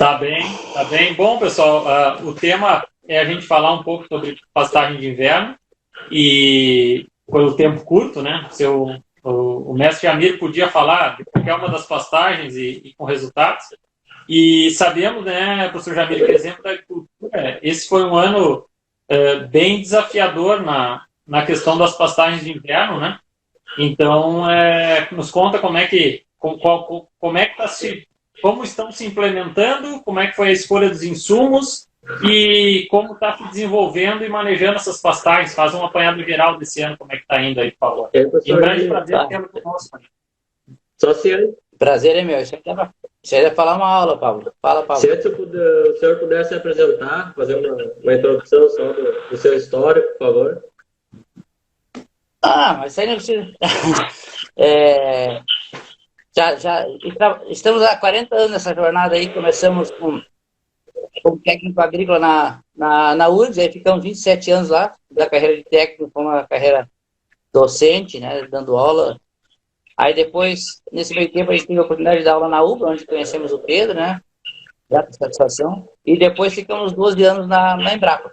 Tá bem, tá bem. Bom, pessoal, o tema é a gente falar um pouco sobre pastagem de inverno e pelo tempo curto, né? O mestre Jamir podia falar de qualquer uma das pastagens e com resultados. E sabemos, né, professor Jamir, que exemplo da agricultura, esse foi um ano bem desafiador na questão das pastagens de inverno, né? Então, nos conta como é que está se como estão se implementando, como é que foi a escolha dos insumos e como está se desenvolvendo e manejando essas pastagens. Faz um apanhado geral desse ano, como é que está indo aí, por favor. E um grande prazer tê-lo conosco. Só se... Prazer é meu. Isso aí é falar uma aula, Pablo. Fala, Pablo. Se o senhor puder se apresentar, fazer uma introdução só do seu histórico, por favor. Mas isso aí não precisa. Estamos há 40 anos nessa jornada aí. Começamos como técnico agrícola na URGS, aí ficamos 27 anos lá, da carreira de técnico com uma carreira docente, né, dando aula. Aí depois, nesse meio tempo, a gente teve a oportunidade de dar aula na UBA, onde conhecemos o Pedro, né, grata satisfação. E depois ficamos 12 anos na Embrapa.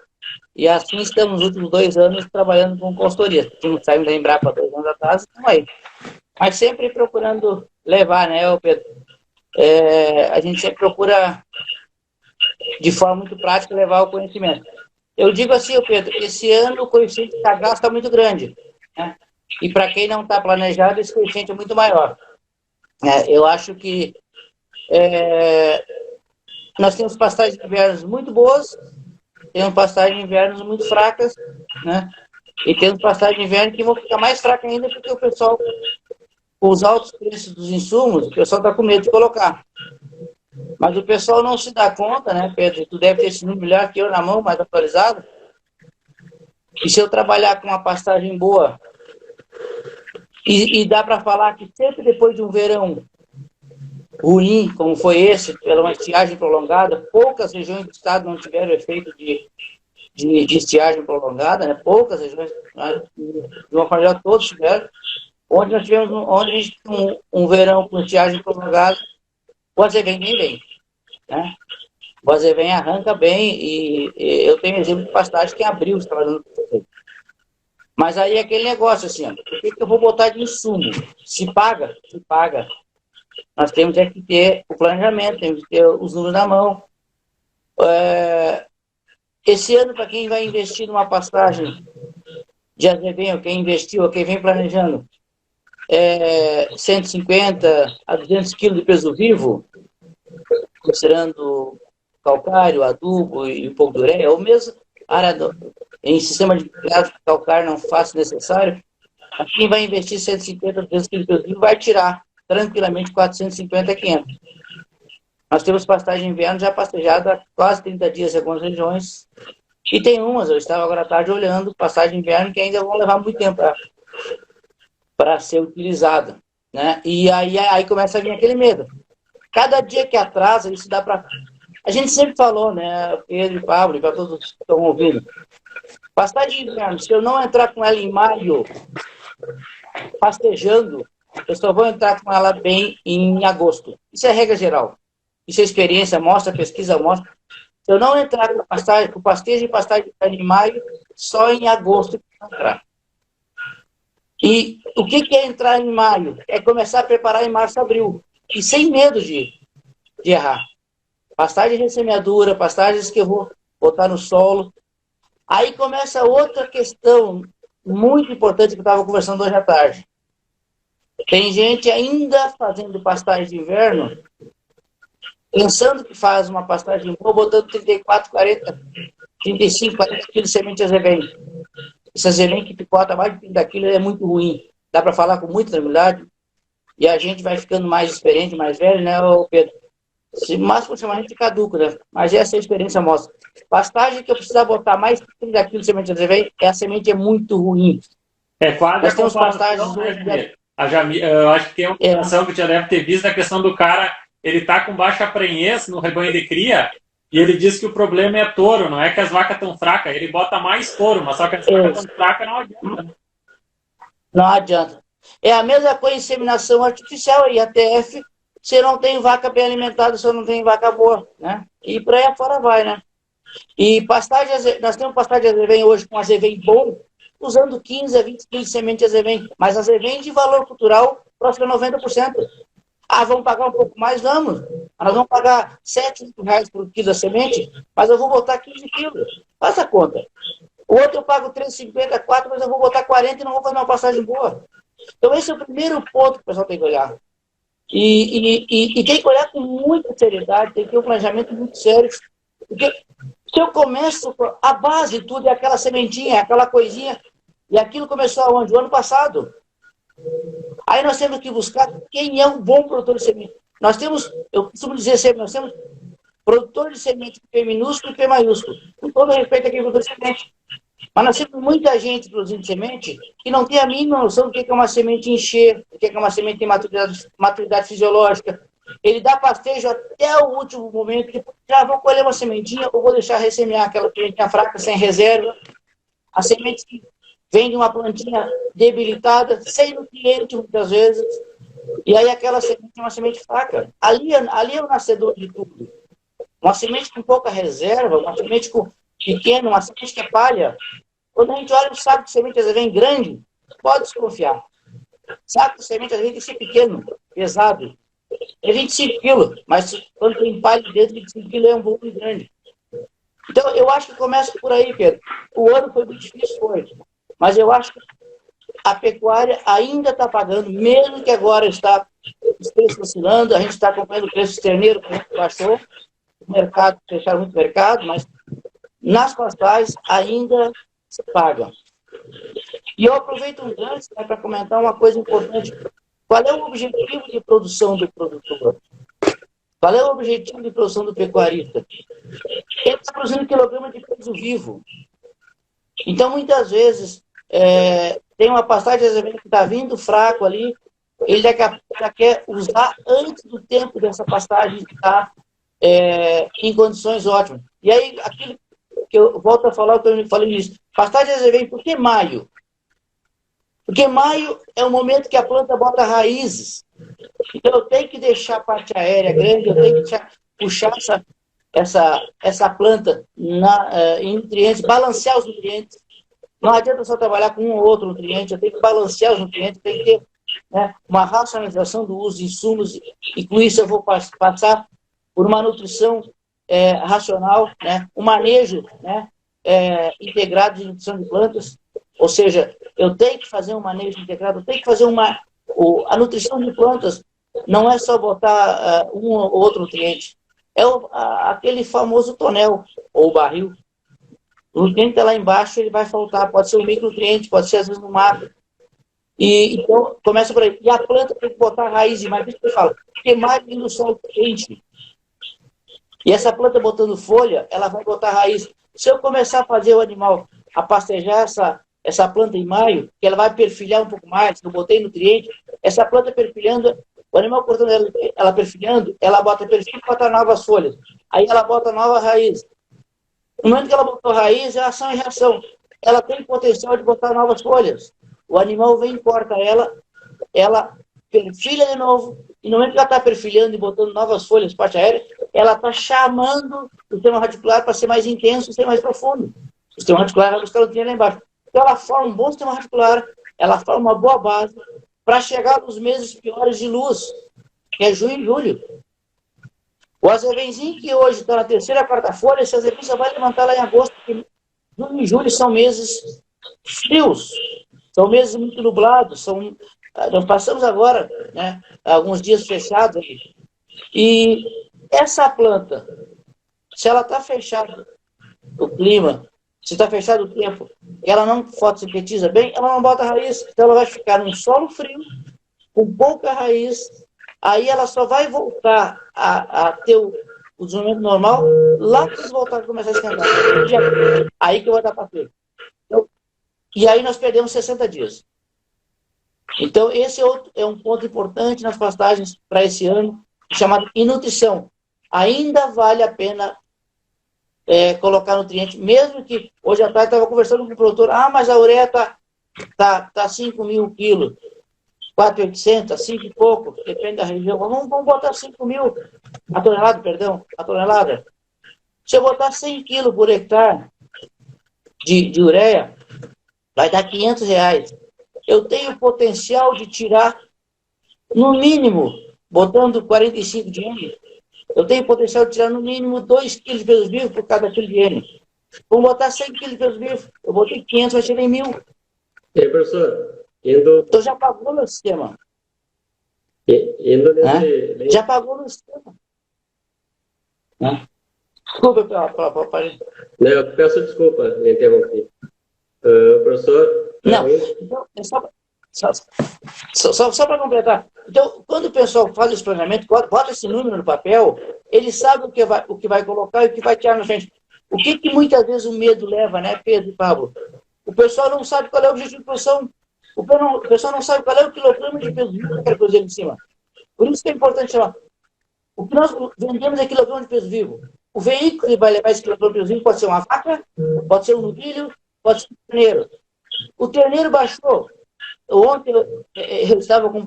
E assim estamos nos últimos 2 anos trabalhando com consultoria. Tínhamos saído da Embrapa 2 anos atrás, estamos aí. Mas sempre procurando levar, né, Pedro? A gente sempre procura, de forma muito prática, levar o conhecimento. Eu digo assim, Pedro, esse ano o coeficiente de gasto está muito grande, né? E para quem não está planejado, esse coeficiente é muito maior. Eu acho que nós temos pastagens de invernos muito boas, temos pastagens de invernos muito fracas, né? E temos pastagens de inverno que vão ficar mais fracas ainda porque o pessoal, com os altos preços dos insumos, o pessoal está com medo de colocar. Mas o pessoal não se dá conta, né, Pedro? Tu deve ter esse número melhor que eu na mão, mais atualizado. E se eu trabalhar com uma pastagem boa, e dá para falar que sempre depois de um verão ruim, como foi esse, pela uma estiagem prolongada, poucas regiões do estado não tiveram efeito de estiagem prolongada, né? Poucas regiões, de uma forma geral, todos tiveram. Onde a gente tem um verão com estiagem prolongada, o azevém nem vem, né? O azevém arranca bem e eu tenho exemplo de pastagem que em abril estava dando perfeito. Mas aí é aquele negócio assim, ó, por que eu vou botar de insumo? Se paga, se paga. Nós temos que ter o planejamento, temos que ter os números na mão. Esse ano, para quem vai investir numa pastagem de azevém, ou quem investiu, ou quem vem planejando, 150 a 200 quilos de peso vivo, considerando calcário, adubo e um pouco de ureia, ou mesmo em sistema de calcário não fácil necessário, quem vai investir 150 a 200 quilos de peso vivo vai tirar tranquilamente 450 a 500. Nós temos pastagem de inverno já pastejada há quase 30 dias em algumas regiões, e tem umas, eu estava agora à tarde olhando, pastagem de inverno que ainda vão levar muito tempo para ser utilizada, né? E aí começa a vir aquele medo. Cada dia que atrasa, isso dá para... A gente sempre falou, né, Pedro e Pablo, e para todos que estão ouvindo, pastagem de inverno, se eu não entrar com ela em maio, pastejando, eu só vou entrar com ela bem em agosto. Isso é regra geral. Isso é experiência, mostra, pesquisa mostra. Se eu não entrar com pastejo e pastagem em maio, só em agosto que eu vou entrar. E o que é entrar em maio? É começar a preparar em março, abril. E sem medo de errar. Pastagem de semeadura, pastagens que eu vou botar no solo. Aí começa outra questão muito importante que eu estava conversando hoje à tarde. Tem gente ainda fazendo pastagem de inverno, pensando que faz uma pastagem boa, botando 34, 40, 35, 40 quilos de semente de azevém. Esse azevém que picota mais de 30 quilos é muito ruim. Dá para falar com muita tranquilidade. E a gente vai ficando mais experiente, mais velho, né, Pedro? Se máximo chamar a gente de caduco, né? Mas essa experiência mostra. Pastagem que eu precisar botar mais de 30 quilos de semente de azevém, a semente é muito ruim. Quase nós temos pastagens hoje, né? Eu acho que tem uma informação que já deve ter visto a questão do cara, ele tá com baixa prenhez no rebanho de cria, e ele diz que o problema é touro, não é que as vacas estão fracas, ele bota mais touro, mas só que as vacas estão fracas não adianta. Né? Não adianta. É a mesma coisa em inseminação artificial, a IATF se não tem vaca bem alimentada, se não tem vaca boa, né? E por aí afora vai, né? E pastagem, nós temos pastagem de azevém hoje com azevém bom, usando 15 a 20 quilos de semente de azevém. Mas azevém de valor cultural próximo a 90%. Ah, vamos pagar um pouco mais? Vamos. Nós vamos pagar R$ 7 por quilo da semente, mas eu vou botar 15 quilos. Faça a conta. O outro eu pago 3,50, 4, mas eu vou botar 40 e não vou fazer uma pastagem boa. Então esse é o primeiro ponto que o pessoal tem que olhar. E tem que olhar com muita seriedade, tem que ter um planejamento muito sério. Porque se eu começo, a base de tudo é aquela sementinha, aquela coisinha, e aquilo começou aonde? O ano passado. Aí nós temos que buscar quem é um bom produtor de semente. Nós temos, eu costumo dizer sempre, nós temos produtor de semente P minúsculo e P maiúsculo. Com todo respeito a quem é produtor de semente. Mas nós temos muita gente produzindo semente que não tem a mínima noção do que é uma semente encher, do que é uma semente em maturidade fisiológica. Ele dá pastejo até o último momento, que já vou colher uma sementinha ou vou deixar ressemear aquela sementinha fraca, sem reserva. A semente que vem de uma plantinha debilitada, sem nutriente muitas vezes, e aí aquela semente é uma semente fraca. Ali é o nascedor de tudo. Uma semente com pouca reserva, uma semente pequena, uma semente que é palha. Quando a gente olha um saco de semente azevém grande, pode desconfiar. Saco de semente azevém tem que ser pequeno, pesado. É 25 quilos, mas quando tem palha dentro, 25 quilos é um volume grande. Então, eu acho que começa por aí, Pedro. O ano foi muito difícil, foi. Mas eu acho que a pecuária ainda está pagando, mesmo que agora está os preços oscilando, a gente está acompanhando o preço terneiro, que baixou, o mercado, fecharam muito mercado, mas nas pastagens ainda se paga. E eu aproveito um gancho, né, para comentar uma coisa importante. Qual é o objetivo de produção do produtor? Qual é o objetivo de produção do pecuarista? Ele está produzindo quilograma de peso vivo. Então, muitas vezes, tem uma pastagem de azevém que está vindo fraco ali, ele já quer usar antes do tempo dessa pastagem estar em condições ótimas. E aí, aquilo que eu volto a falar, o que eu falei nisso, pastagem de azevém, por que maio? Porque maio é o momento que a planta bota raízes. Então, eu tenho que deixar a parte aérea grande, eu tenho que puxar essa planta em nutrientes, balancear os nutrientes. Não adianta só trabalhar com um ou outro nutriente, eu tenho que balancear os nutrientes, tem que ter, né, uma racionalização do uso de insumos, e com isso eu vou passar por uma nutrição racional, né, um manejo, né, integrado de nutrição de plantas. Ou seja, eu tenho que fazer um manejo integrado, eu tenho que fazer a nutrição de plantas não é só botar um ou outro nutriente. É aquele famoso tonel, ou barril. O nutriente está lá embaixo, ele vai faltar. Pode ser um micronutriente, pode ser às vezes no mato. Então, começa por aí. E a planta tem que botar raiz, mas isso que eu falo, porque mais no sol quente. E essa planta botando folha, ela vai botar raiz. Se eu começar a fazer o animal, a pastejar essa planta em maio, que ela vai perfilhar um pouco mais, eu botei nutriente, essa planta perfilhando, o animal cortando ela perfilhando, ela bota perfil e bota novas folhas. Aí ela bota nova raiz. No momento que ela botou raiz, é ação e reação. Ela tem potencial de botar novas folhas. O animal vem e corta ela perfilha de novo, e no momento que ela está perfilhando e botando novas folhas, parte aérea, ela está chamando o sistema radicular para ser mais intenso e ser mais profundo. O sistema radicular vai buscar o nutriente lá embaixo. Então ela forma um bom sistema radicular, ela forma uma boa base para chegar nos meses piores de luz, que é junho e julho. O azevenzinho que hoje está na terceira, quarta folha, esse azevinho só vai levantar lá em agosto, porque junho e julho são meses frios, são meses muito nublados, nós passamos agora, né, alguns dias fechados. E essa planta, se ela está fechada, o clima, se está fechado o tempo, ela não fotossintetiza bem, ela não bota raiz, então ela vai ficar num solo frio, com pouca raiz, aí ela só vai voltar a ter o desenvolvimento normal lá que eles voltarem a começar a esquentar. Aí que vai dar para ver. Então, e aí nós perdemos 60 dias. Então, esse é um ponto importante nas pastagens para esse ano, chamado nutrição. Ainda vale a pena colocar nutriente, mesmo que hoje à tarde estava conversando com o produtor, mas a ureia está 5.000 quilos. 4.800, 5 e pouco, depende da região. Vamos botar 5 mil a tonelada, perdão, a tonelada. Se eu botar 100 quilos por hectare de ureia, vai dar R$ 500. Eu tenho potencial de tirar, no mínimo, botando 45 de N, eu tenho potencial de tirar no mínimo 2 quilos de peso vivo por cada quilo de N. Vamos botar 100 quilos de peso vivo, eu botei 500, vai tirar em 1.000. E aí, professor, indo... Então já pagou no sistema. Indo nesse... Já pagou no sistema. Desculpa pela Não, eu peço desculpa, me interrompi. Professor... Não, então, só para completar. Então, quando o pessoal faz esse planejamento, bota esse número no papel, ele sabe o que vai colocar e o que vai tirar na frente. O que muitas vezes o medo leva, né, Pedro e Pablo? O pessoal não sabe qual é o objetivo de produção. O pessoal não sabe qual é o quilograma de peso vivo que eu quero produzir em cima. Por isso que é importante chamar. O que nós vendemos é quilograma de peso vivo. O veículo que vai levar esse quilograma de peso vivo pode ser uma vaca, pode ser um novilho, pode ser um terneiro. O terneiro baixou. Ontem eu estava com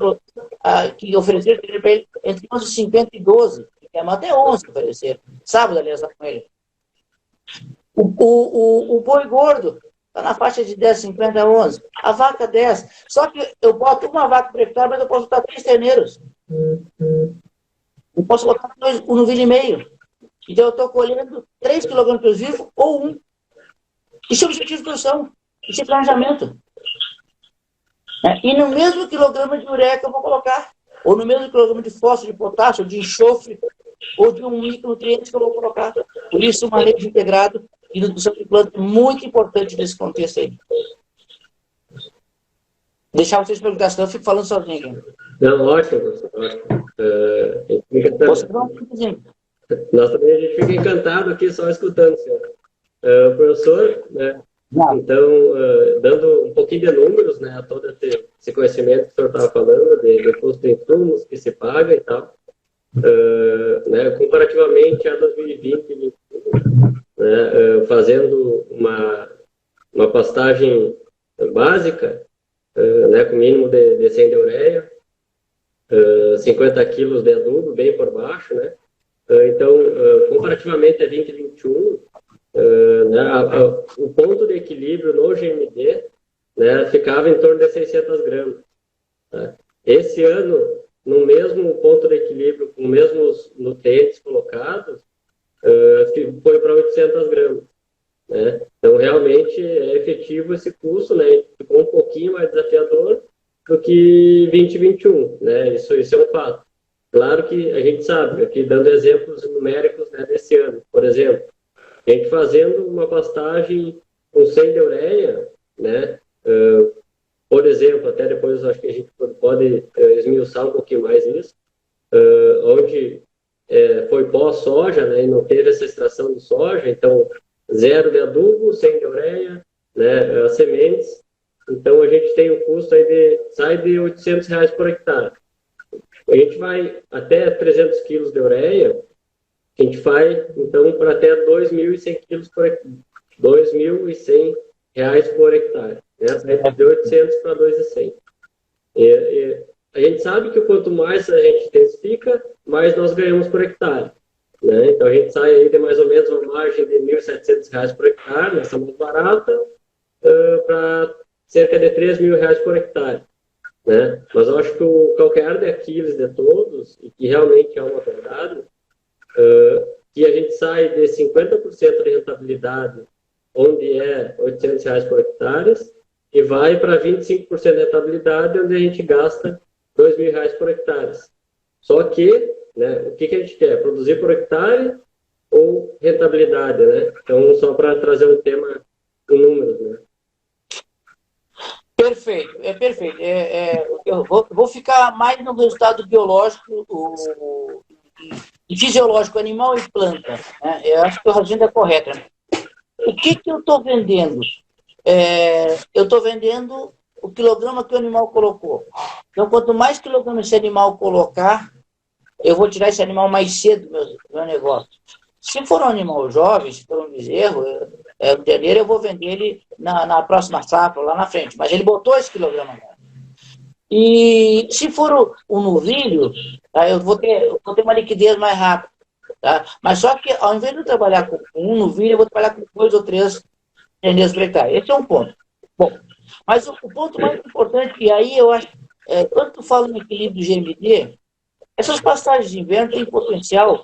que oferecer para ele entre 11,50 e 12. Até 11 oferecer. Sábado, aliás, com ele. O boi gordo está na faixa de 10,50 a 11. A vaca 10. Só que eu boto uma vaca por hectare, mas eu posso botar 3 terneiros. Eu posso botar 1 novilho e meio. Então eu estou colhendo 3 kg de peso vivo ou 1. Isso é objetivo de produção. Isso é planejamento. E no mesmo quilograma de ureia que eu vou colocar, ou no mesmo quilograma de fósforo, de potássio, de enxofre, ou de um micronutriente que eu vou colocar. Por isso, o manejo integrado e nutrição de planta é muito importante nesse contexto aí. Deixar vocês perguntar, senão eu fico falando sozinho aqui. Não, ótimo, professor. Ótimo. Você não fica Nós também a gente fica encantado aqui só escutando, senhor. Professor, né? Então, dando um pouquinho de números, né, a todo esse conhecimento que o senhor estava falando, de custo de insumos que se paga e tal, né, comparativamente a 2020, né, fazendo uma pastagem básica, né, com mínimo de 100 de ureia, 50 quilos de adubo, bem por baixo, né? Então, comparativamente a 2021, o ponto de equilíbrio no GMD, né, ficava em torno de 600 gramas. Tá? Esse ano, no mesmo ponto de equilíbrio, com os mesmos nutrientes colocados, foi para 800 gramas. Né? Então, realmente, é efetivo esse custo, né? Ficou um pouquinho mais desafiador do que 2021. Né? Isso é um fato. Claro que a gente sabe, aqui dando exemplos numéricos, né, desse ano, por exemplo, a gente fazendo uma pastagem com 100 de ureia, né? Por exemplo, até depois acho que a gente pode esmiuçar um pouquinho mais isso, onde foi pós-soja, né? E não teve essa extração de soja, então 0 de adubo, 100 de ureia, né? As sementes, então a gente tem o custo aí sai de R$800 por hectare. A gente vai até 300 quilos de ureia, a gente vai, então, para até 2.100 quilos por hectare. R$2.100 por hectare. Né? De 800 para 2.100. A gente sabe que quanto mais a gente intensifica, mais nós ganhamos por hectare. Né? Então, a gente sai aí de mais ou menos uma margem de R$1.700 por hectare, nessa mais barata, para cerca de R$3.000 por hectare. Né? Mas eu acho que o calcanhar de Aquiles de todos, e que realmente é uma verdade, que a gente sai de 50% de rentabilidade, onde é R$800 por hectare, e vai para 25% de rentabilidade, onde a gente gasta R$2.000 por hectare. Só que, né, o que a gente quer? Produzir por hectare ou rentabilidade, né? Então, só para trazer um tema com números, né? Perfeito, perfeito. Eu vou ficar mais no resultado biológico e fisiológico, animal e planta. Né? Eu acho que o raciocínio é correto. Né? O que eu estou vendendo? Eu estou vendendo o quilograma que o animal colocou. Então, quanto mais quilograma esse animal colocar, eu vou tirar esse animal mais cedo do meu negócio. Se for um animal jovem, se for um bezerro, um terneiro, eu vou vender ele na próxima safra, lá na frente. Mas ele botou esse quilograma. E se for o novilho, tá, eu vou ter uma liquidez mais rápida. Tá? Mas só que ao invés de eu trabalhar com um novilho, eu vou trabalhar com 2 ou 3 tendências por hectare. Esse é um ponto. Bom, mas o ponto mais importante, e aí eu acho, quando tu fala no equilíbrio do GMD, essas pastagens de inverno têm potencial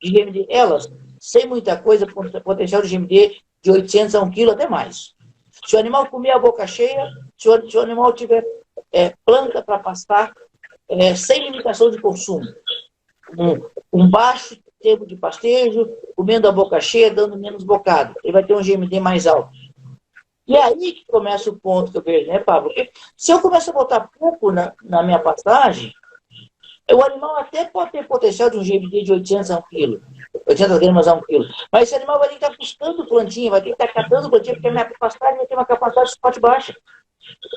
de GMD, elas, sem muita coisa, potencial de GMD de 800 a 1 quilo, até mais. Se o animal comer a boca cheia, se o animal tiver planta para pastar, sem limitação de consumo, um baixo tempo de pastejo, comendo a boca cheia, dando menos bocado, ele vai ter um GMD mais alto. E é aí que começa o ponto que eu vejo, né, Pablo? Porque se eu começo a botar pouco na minha pastagem, o animal até pode ter potencial de um GMD de 800 a 1 quilo, 800 gramas a 1 quilo. Mas esse animal vai ter que estar buscando plantinha, vai ter que estar catando plantinha, porque a minha pastagem vai ter uma capacidade de suporte baixa.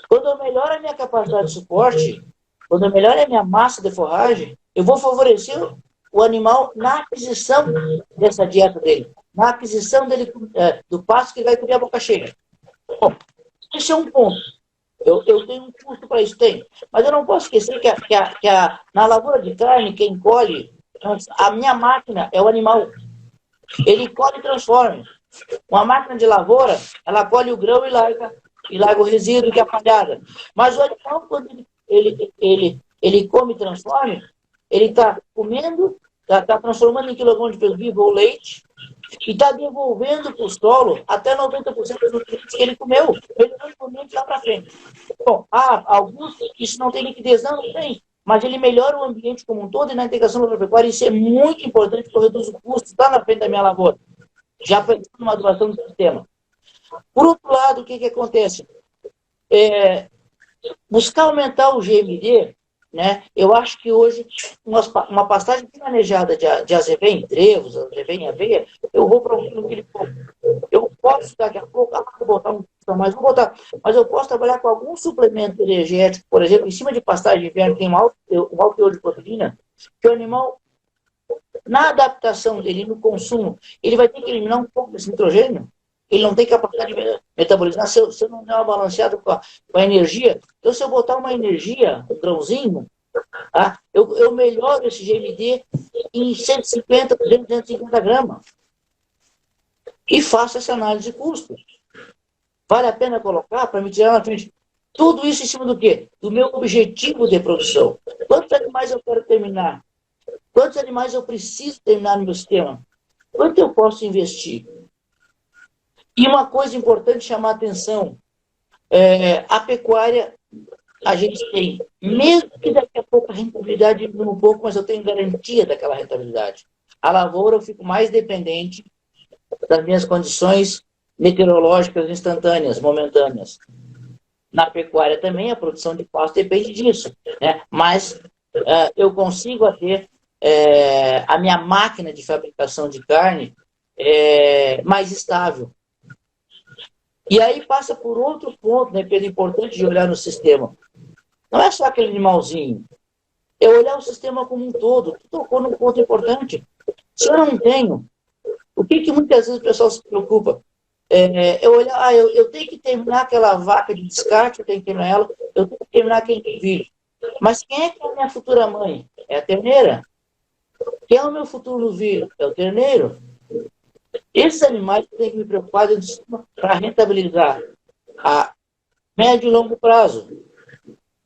Quando eu melhoro a minha capacidade de suporte, quando eu melhoro a minha massa de forragem, eu vou favorecer o animal na aquisição dessa dieta dele, na aquisição dele do pasto que ele vai comer a boca cheia. Bom, esse é um ponto. Eu tenho um custo para isso, tenho. Mas eu não posso esquecer que na lavoura de carne, quem colhe, a minha máquina é o animal. Ele colhe e transforma. Uma máquina de lavoura, ela colhe o grão e larga o resíduo, que é a palhada. Mas o animal, quando ele come e transforma, ele está comendo, está transformando em quilograma de peso vivo ou leite, e está devolvendo para o solo até 90% dos nutrientes que ele comeu, melhorando o ambiente lá para frente. Bom, alguns isso não tem liquidez, não tem, mas ele melhora o ambiente como um todo, e na integração agropecuária isso é muito importante, porque reduz o custo, está na frente da minha lavoura, já pensando numa duração do sistema. Por outro lado, o que acontece? Buscar aumentar o GMD, né? Eu acho que hoje uma pastagem planejada de azevém em trevos, azevém em aveia, eu vou para um quilo pouco. Eu posso daqui a pouco botar um pouco mais, vou botar, mas eu posso trabalhar com algum suplemento energético, por exemplo, em cima de pastagem de inverno, que tem um alto teor de proteína, que o animal, na adaptação dele, no consumo, ele vai ter que eliminar um pouco desse nitrogênio. Ele não tem capacidade de metabolizar se eu não der uma balanceada com a energia. Então, se eu botar uma energia, um grãozinho, tá? eu melhoro esse GMD em 150, 250 gramas. E faço essa análise de custo. Vale a pena colocar para me tirar na frente? Tudo isso em cima do quê? Do meu objetivo de produção. Quantos animais eu quero terminar? Quantos animais eu preciso terminar no meu sistema? Quanto eu posso investir? E uma coisa importante chamar a atenção, a pecuária, a gente tem, mesmo que daqui a pouco a rentabilidade diminua um pouco, mas eu tenho garantia daquela rentabilidade. A lavoura eu fico mais dependente das minhas condições meteorológicas instantâneas, momentâneas. Na pecuária também a produção de pasto depende disso, né? Mas eu consigo ter a minha máquina de fabricação de carne mais estável. E aí passa por outro ponto, né, que é importante de olhar no sistema. Não é só aquele animalzinho. É olhar o sistema como um todo. Tu tocou num ponto importante. Se eu não tenho, o que muitas vezes o pessoal se preocupa? Eu olhar, eu tenho que terminar aquela vaca de descarte, eu tenho que terminar ela, eu tenho que terminar quem tem filho. Mas quem é que é a minha futura mãe? É a terneira. Quem é o meu futuro novilho? É o terneiro. Esses animais têm que me preocupar para rentabilizar a médio e longo prazo.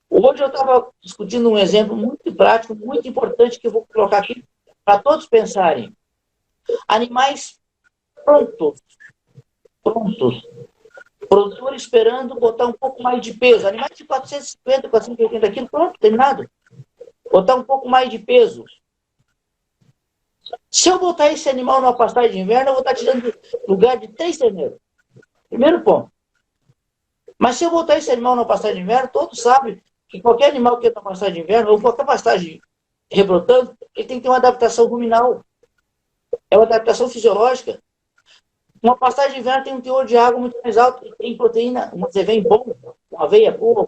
Hoje eu estava discutindo um exemplo muito prático, muito importante, que eu vou colocar aqui para todos pensarem. Animais prontos. Produtor esperando botar um pouco mais de peso. Animais de 450, 480 quilos, pronto, terminado. Botar um pouco mais de peso. Se eu botar esse animal numa pastagem de inverno, eu vou estar tirando lugar de 3 terneiros. Primeiro ponto. Mas se eu botar esse animal numa pastagem de inverno, todos sabem que qualquer animal que entra na pastagem de inverno, ou qualquer pastagem rebrotando, ele tem que ter uma adaptação ruminal. É uma adaptação fisiológica. Uma pastagem de inverno tem um teor de água muito mais alto, tem proteína, um azevém bom, uma aveia boa,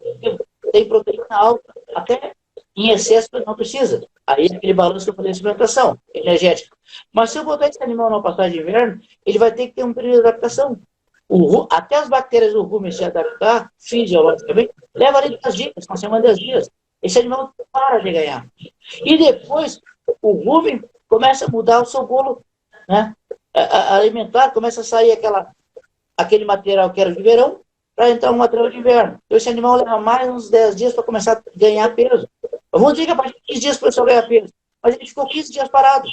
tem proteína alta, até em excesso não precisa. Aí é aquele balanço que eu falei de suplementação energética. Mas se eu botar esse animal numa pastagem de inverno, ele vai ter que ter um período de adaptação. Até as bactérias do rumen se adaptar fisiologicamente, leva ali 10 dias, uma semana, 10 dias. esse animal para de ganhar. E depois, o rumen começa a mudar o seu bolo, né? Alimentar, começa a sair aquele material que era de verão, para entrar um material de inverno. Então, esse animal leva mais uns 10 dias para começar a ganhar peso. Vamos dizer que a partir de 15 dias o pessoal ganha peso. Mas ele ficou 15 dias parado.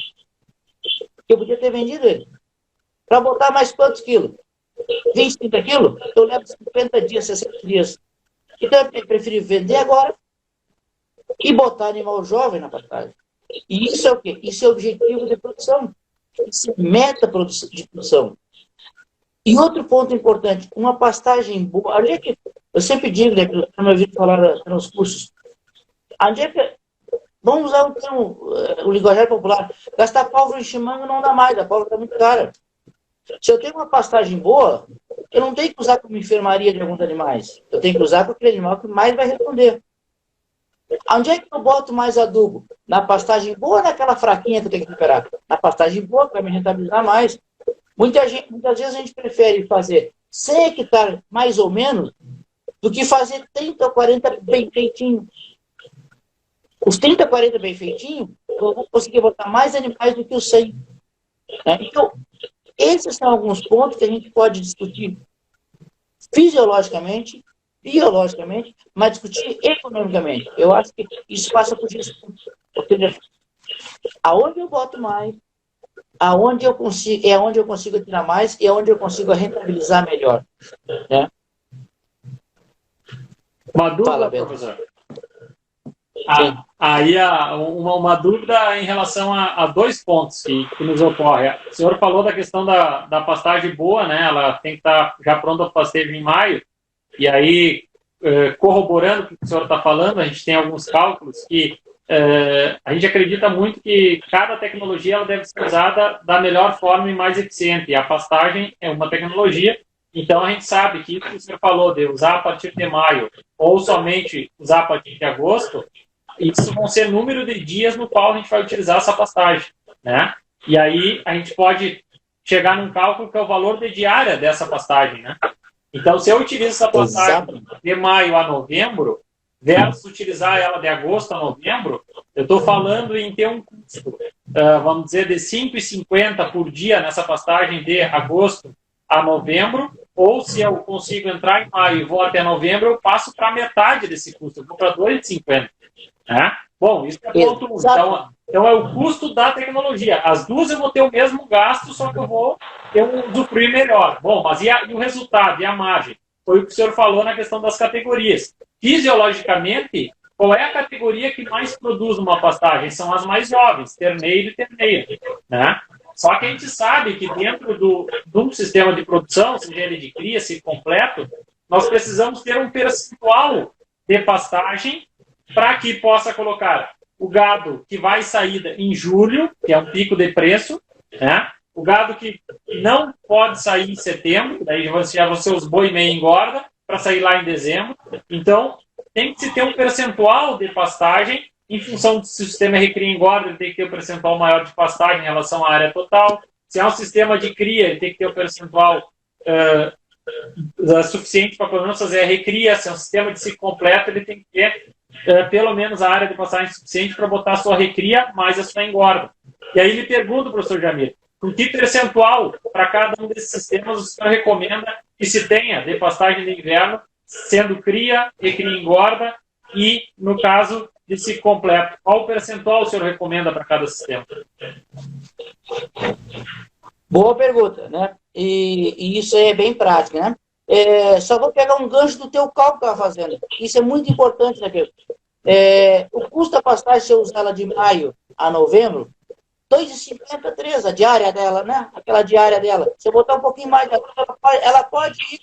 Eu podia ter vendido ele. Para botar mais quantos quilos? 20, 30 quilos? Eu levo 50 dias, 60 dias. Então, eu preferi vender agora e botar animal jovem na pastagem. E isso é o quê? Isso é objetivo de produção. Isso é meta de produção. E outro ponto importante, uma pastagem boa. Onde é que, eu sempre digo, né, que eu me ouvi falar nos cursos, onde é que, vamos usar um termo, o linguajar popular, gastar pólvora em chimango não dá mais, a pólvora está muito cara. Se eu tenho uma pastagem boa, eu não tenho que usar como enfermaria de alguns animais. Eu tenho que usar com aquele animal que mais vai responder. Onde é que eu boto mais adubo? Na pastagem boa ou naquela fraquinha que eu tenho que recuperar? Na pastagem boa, que vai me rentabilizar mais. Muitas vezes a gente prefere fazer 100 hectares, mais ou menos, do que fazer 30 ou 40 bem feitinho. Os 30, 40 bem feitinho, eu vou conseguir botar mais animais do que os 100. Né? Então, esses são alguns pontos que a gente pode discutir fisiologicamente, biologicamente, mas discutir economicamente. Eu acho que isso passa por gestão. Aonde eu boto mais, aonde eu consigo tirar mais e aonde eu consigo rentabilizar melhor. Né? Uma dúvida, professor? Aí uma dúvida em relação a dois pontos que nos ocorrem. O senhor falou da questão da pastagem boa, né? Ela tem que estar já pronta para pastejo em maio. E aí, corroborando o que o senhor está falando, a gente tem alguns cálculos que a gente acredita muito que cada tecnologia ela deve ser usada da melhor forma e mais eficiente. E a pastagem é uma tecnologia, então a gente sabe que isso que o senhor falou de usar a partir de maio ou somente usar a partir de agosto, isso vão ser número de dias no qual a gente vai utilizar essa pastagem, né? E aí a gente pode chegar num cálculo que é o valor de diária dessa pastagem, né? Então, se eu utilizo essa pastagem de maio a novembro, versus utilizar ela de agosto a novembro, eu estou falando em ter um custo, vamos dizer, de R$ 5,50 por dia nessa pastagem de agosto a novembro, ou se eu consigo entrar em maio e vou até novembro, eu passo para metade desse custo, eu vou para R$ 2,50. Né? Bom, isso é ponto 1. Então é o custo da tecnologia. As duas eu vou ter o mesmo gasto, só que eu vou ter um usufruir melhor. Bom, mas e o resultado, e a margem? Foi o que o senhor falou na questão das categorias. Fisiologicamente, qual é a categoria que mais produz uma pastagem? São as mais jovens, terneiro e terneiro. Né? Só que a gente sabe que dentro de um sistema de produção, seja ele de cria, se completo, nós precisamos ter um percentual de pastagem para que possa colocar o gado que vai sair em julho, que é um pico de preço, né? O gado que não pode sair em setembro, daí já vão ser os boi meio engorda, para sair lá em dezembro. Então, tem que se ter um percentual de pastagem, em função do sistema recria engorda, ele tem que ter um percentual maior de pastagem em relação à área total. Se é um sistema de cria, ele tem que ter um percentual suficiente para pelo menos fazer a recria. Se é um sistema de ciclo completo, ele tem que ter pelo menos a área de pastagem suficiente para botar a sua recria mais a sua engorda. E aí ele pergunta, professor Jamir, com que percentual para cada um desses sistemas o senhor recomenda que se tenha de pastagem de inverno, sendo cria, recria engorda e, no caso, de ciclo completo? Qual percentual o senhor recomenda para cada sistema? Boa pergunta, né? E isso é bem prático, né? Só vou pegar um gancho do teu cálculo que estava fazendo. Isso é muito importante, né, Pedro? O custo da pastagem, se eu usar ela de maio a novembro, R$ 2,50, 3, a diária dela, né? Aquela diária dela. Se eu botar um pouquinho mais, ela pode ir,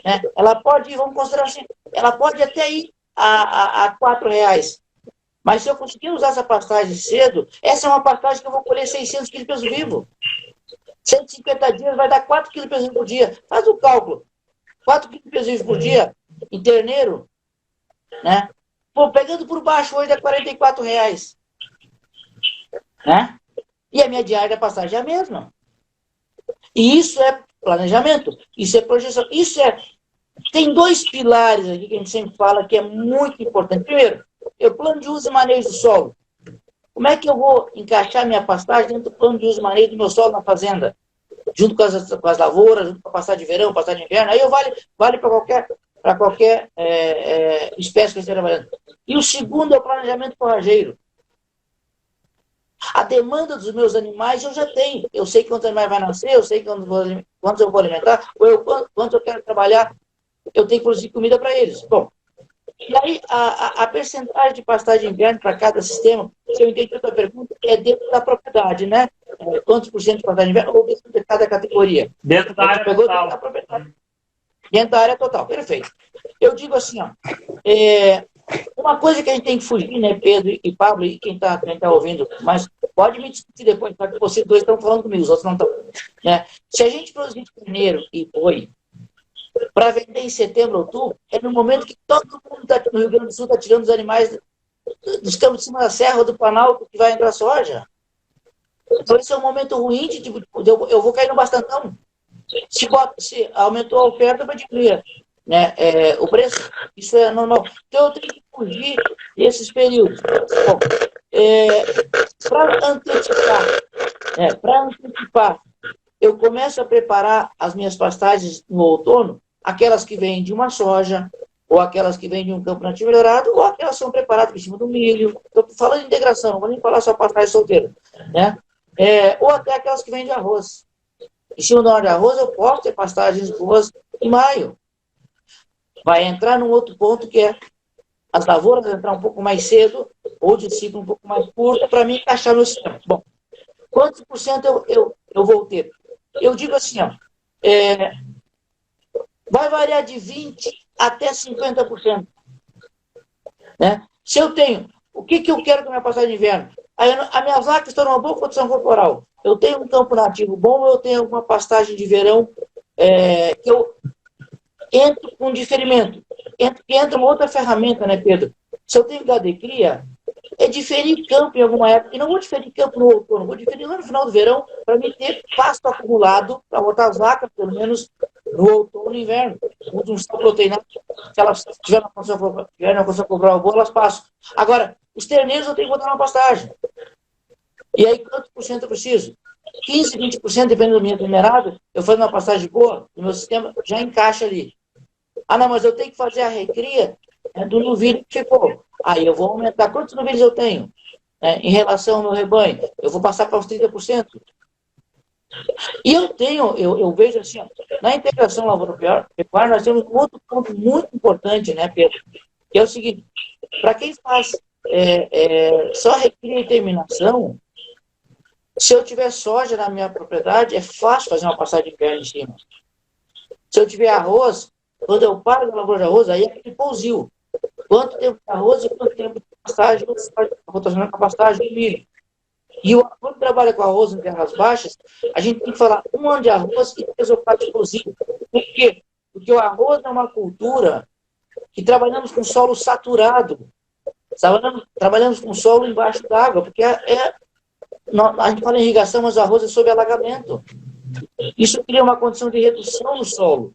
né? Ela pode ir, vamos considerar assim, ela pode até ir a R$ 4,00. Mas se eu conseguir usar essa pastagem cedo, essa é uma pastagem que eu vou colher 600 quilos de peso vivo. 150 dias vai dar 4 quilos de peso vivo por dia. Faz o cálculo. 4 quilos de peso vivo por dia, em terneiro, né? Pô, pegando por baixo hoje dá R$ 44,00. Né? E a minha diária da passagem é a mesma. E isso é planejamento, isso é projeção, tem dois pilares aqui que a gente sempre fala que é muito importante. Primeiro, Eu plano de uso e manejo do solo. Como é que eu vou encaixar minha pastagem dentro do plano de uso e manejo do meu solo na fazenda? Junto com as lavouras, junto com a pastagem de verão, pastagem de inverno. Aí vale para qualquer espécie que eu esteja trabalhando. E o segundo é o planejamento forrageiro. A demanda dos meus animais eu já tenho. Eu sei quantos animais vai nascer, eu sei quantos eu vou alimentar, ou quantos eu quero trabalhar. Eu tenho que produzir comida para eles. Bom, e aí a percentagem de pastagem de inverno para cada sistema, se eu entendi a tua pergunta, é dentro da propriedade, né? Quantos por cento de pastagem de inverno ou dentro de cada categoria? Dentro da área total. Da propriedade. Dentro da área total, perfeito. Eu digo assim, ó, uma coisa que a gente tem que fugir, né, Pedro e Pablo, e quem tá ouvindo, mas pode me discutir depois, porque vocês dois estão falando comigo, os outros não estão. Né? Se a gente produzir carneiro e boi para vender em setembro, outubro, é no momento que todo mundo no Rio Grande do Sul está tirando os animais dos campos de cima da serra ou do Planalto que vai entrar soja. Então esse é um momento ruim, eu vou cair no bastantão. Se aumentou a oferta, vai diminuir, né, o preço. Isso é normal. Então eu tenho que fugir desses períodos. Para antecipar, eu começo a preparar as minhas pastagens no outono, aquelas que vêm de uma soja, ou aquelas que vêm de um campo nativo melhorado, ou aquelas que são preparadas em cima do milho. Estou falando de integração, não vou nem falar só pastagem solteira. Né? Ou até aquelas que vêm de arroz. Em cima do hora de arroz, eu posso ter pastagens boas em maio. Vai entrar num outro ponto que é as lavouras entrar um pouco mais cedo, ou de ciclo um pouco mais curto, para mim encaixar no sistema. Bom, quantos por cento eu vou ter? Eu digo assim, ó, vai variar de 20% até 50%. Né? Se eu tenho, o que eu quero com a minha passagem de inverno? As minhas vacas estão numa boa condição corporal. Eu tenho um campo nativo bom, eu tenho uma pastagem de verão que eu entro com diferimento. Entra uma outra ferramenta, né, Pedro? Se eu tenho gado de cria, é diferir campo em alguma época. E não vou diferir campo no outono, vou diferir lá no final do verão para me ter pasto acumulado para botar as vacas, pelo menos, no outono e inverno. Um sal proteinado, se elas tiverem uma condição corporal boa, elas passam. Agora, os terneiros eu tenho que botar na pastagem. E aí, quantos por cento eu preciso? 15%, 20%, dependendo do minha numerada, eu faço uma pastagem boa, o meu sistema já encaixa ali. Ah, não, mas eu tenho que fazer a recria do novilho que ficou. Aí eu vou aumentar. Quantos novilhos eu tenho em relação ao meu rebanho? Eu vou passar para os 30%. E eu vejo assim, ó, na integração lavoura-pecuária, nós temos um outro ponto muito importante, né, Pedro? Que é o seguinte, para quem faz só recria e terminação, se eu tiver soja na minha propriedade, é fácil fazer uma passagem de inverno em cima. Se eu tiver arroz, quando eu paro da lavoura de arroz, aí é aquele pousio. Quanto tempo de arroz e quanto tempo de pastagem, rotacionando com a pastagem de milho. E quando trabalha com arroz em terras baixas, a gente tem que falar 1 ano de arroz e 3 ou 4 de pousio. Por quê? Porque o arroz é uma cultura que trabalhamos com solo saturado. Trabalhamos com solo embaixo d'água, porque a gente fala em irrigação, mas o arroz é sob alagamento. Isso cria uma condição de redução no solo.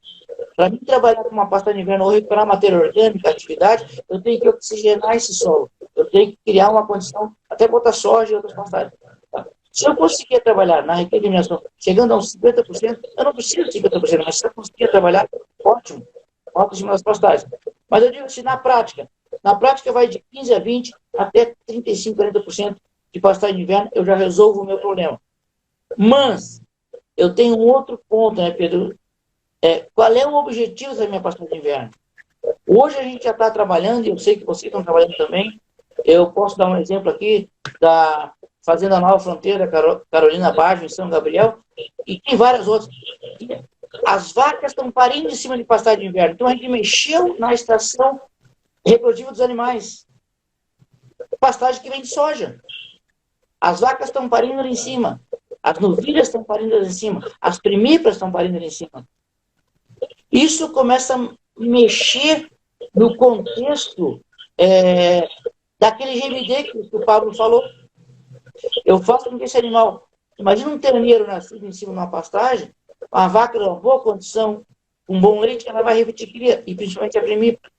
Para mim trabalhar com uma pasta de inverno ou recuperar matéria orgânica, atividade, eu tenho que oxigenar esse solo. Eu tenho que criar uma condição, até botar soja e outras pastagens. Tá? Se eu conseguir trabalhar na recriminação, chegando a uns 50%, eu não preciso de 50%, mas se eu conseguir trabalhar, ótimo. Ótimo nas pastagens. Mas eu digo assim, na prática vai de 15% a 20% até 35%, 40% de pastagem de inverno, eu já resolvo o meu problema. Mas, eu tenho um outro ponto, né, Pedro? Qual é o objetivo da minha pastagem de inverno? Hoje a gente já está trabalhando, e eu sei que vocês estão trabalhando também. Eu posso dar um exemplo aqui da Fazenda Nova Fronteira, Carolina Baggio, em São Gabriel, e tem várias outras. As vacas estão parindo em cima de pastagem de inverno. Então a gente mexeu na estação reprodutiva dos animais. Pastagem que vem de soja. As vacas estão parindo ali em cima. As novilhas estão parindo ali em cima. As primíparas estão parindo ali em cima. Isso começa a mexer no contexto daquele GMD que o Pablo falou. Eu faço com que esse animal... Imagina um terneiro nascido em cima de uma pastagem, uma vaca numa boa condição, um bom leite, ela vai repetir cria, e principalmente a primípara.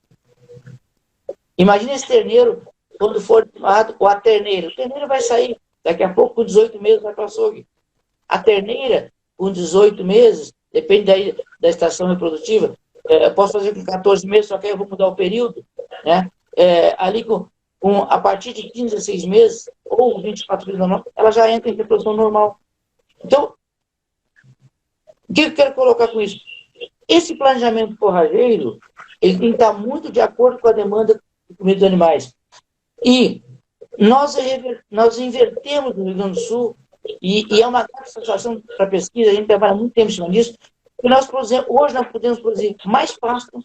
Imagina esse terneiro quando for estimado, ou a terneira. A terneira vai sair daqui a pouco, com 18 meses, vai para o açougue. A terneira, com 18 meses, depende da estação reprodutiva, eu posso fazer com 14 meses, só que aí eu vou mudar o período, né? Ali a partir de 15 a 6 meses, ou 24 meses normal, ela já entra em reprodução normal. Então, o que eu quero colocar com isso? Esse planejamento forrageiro, ele tem que estar muito de acordo com a demanda de comida dos animais. E nós invertemos no Rio Grande do Sul, e é uma grande satisfação para a pesquisa, a gente trabalha muito tempo em cima disso, que hoje nós podemos produzir mais pasto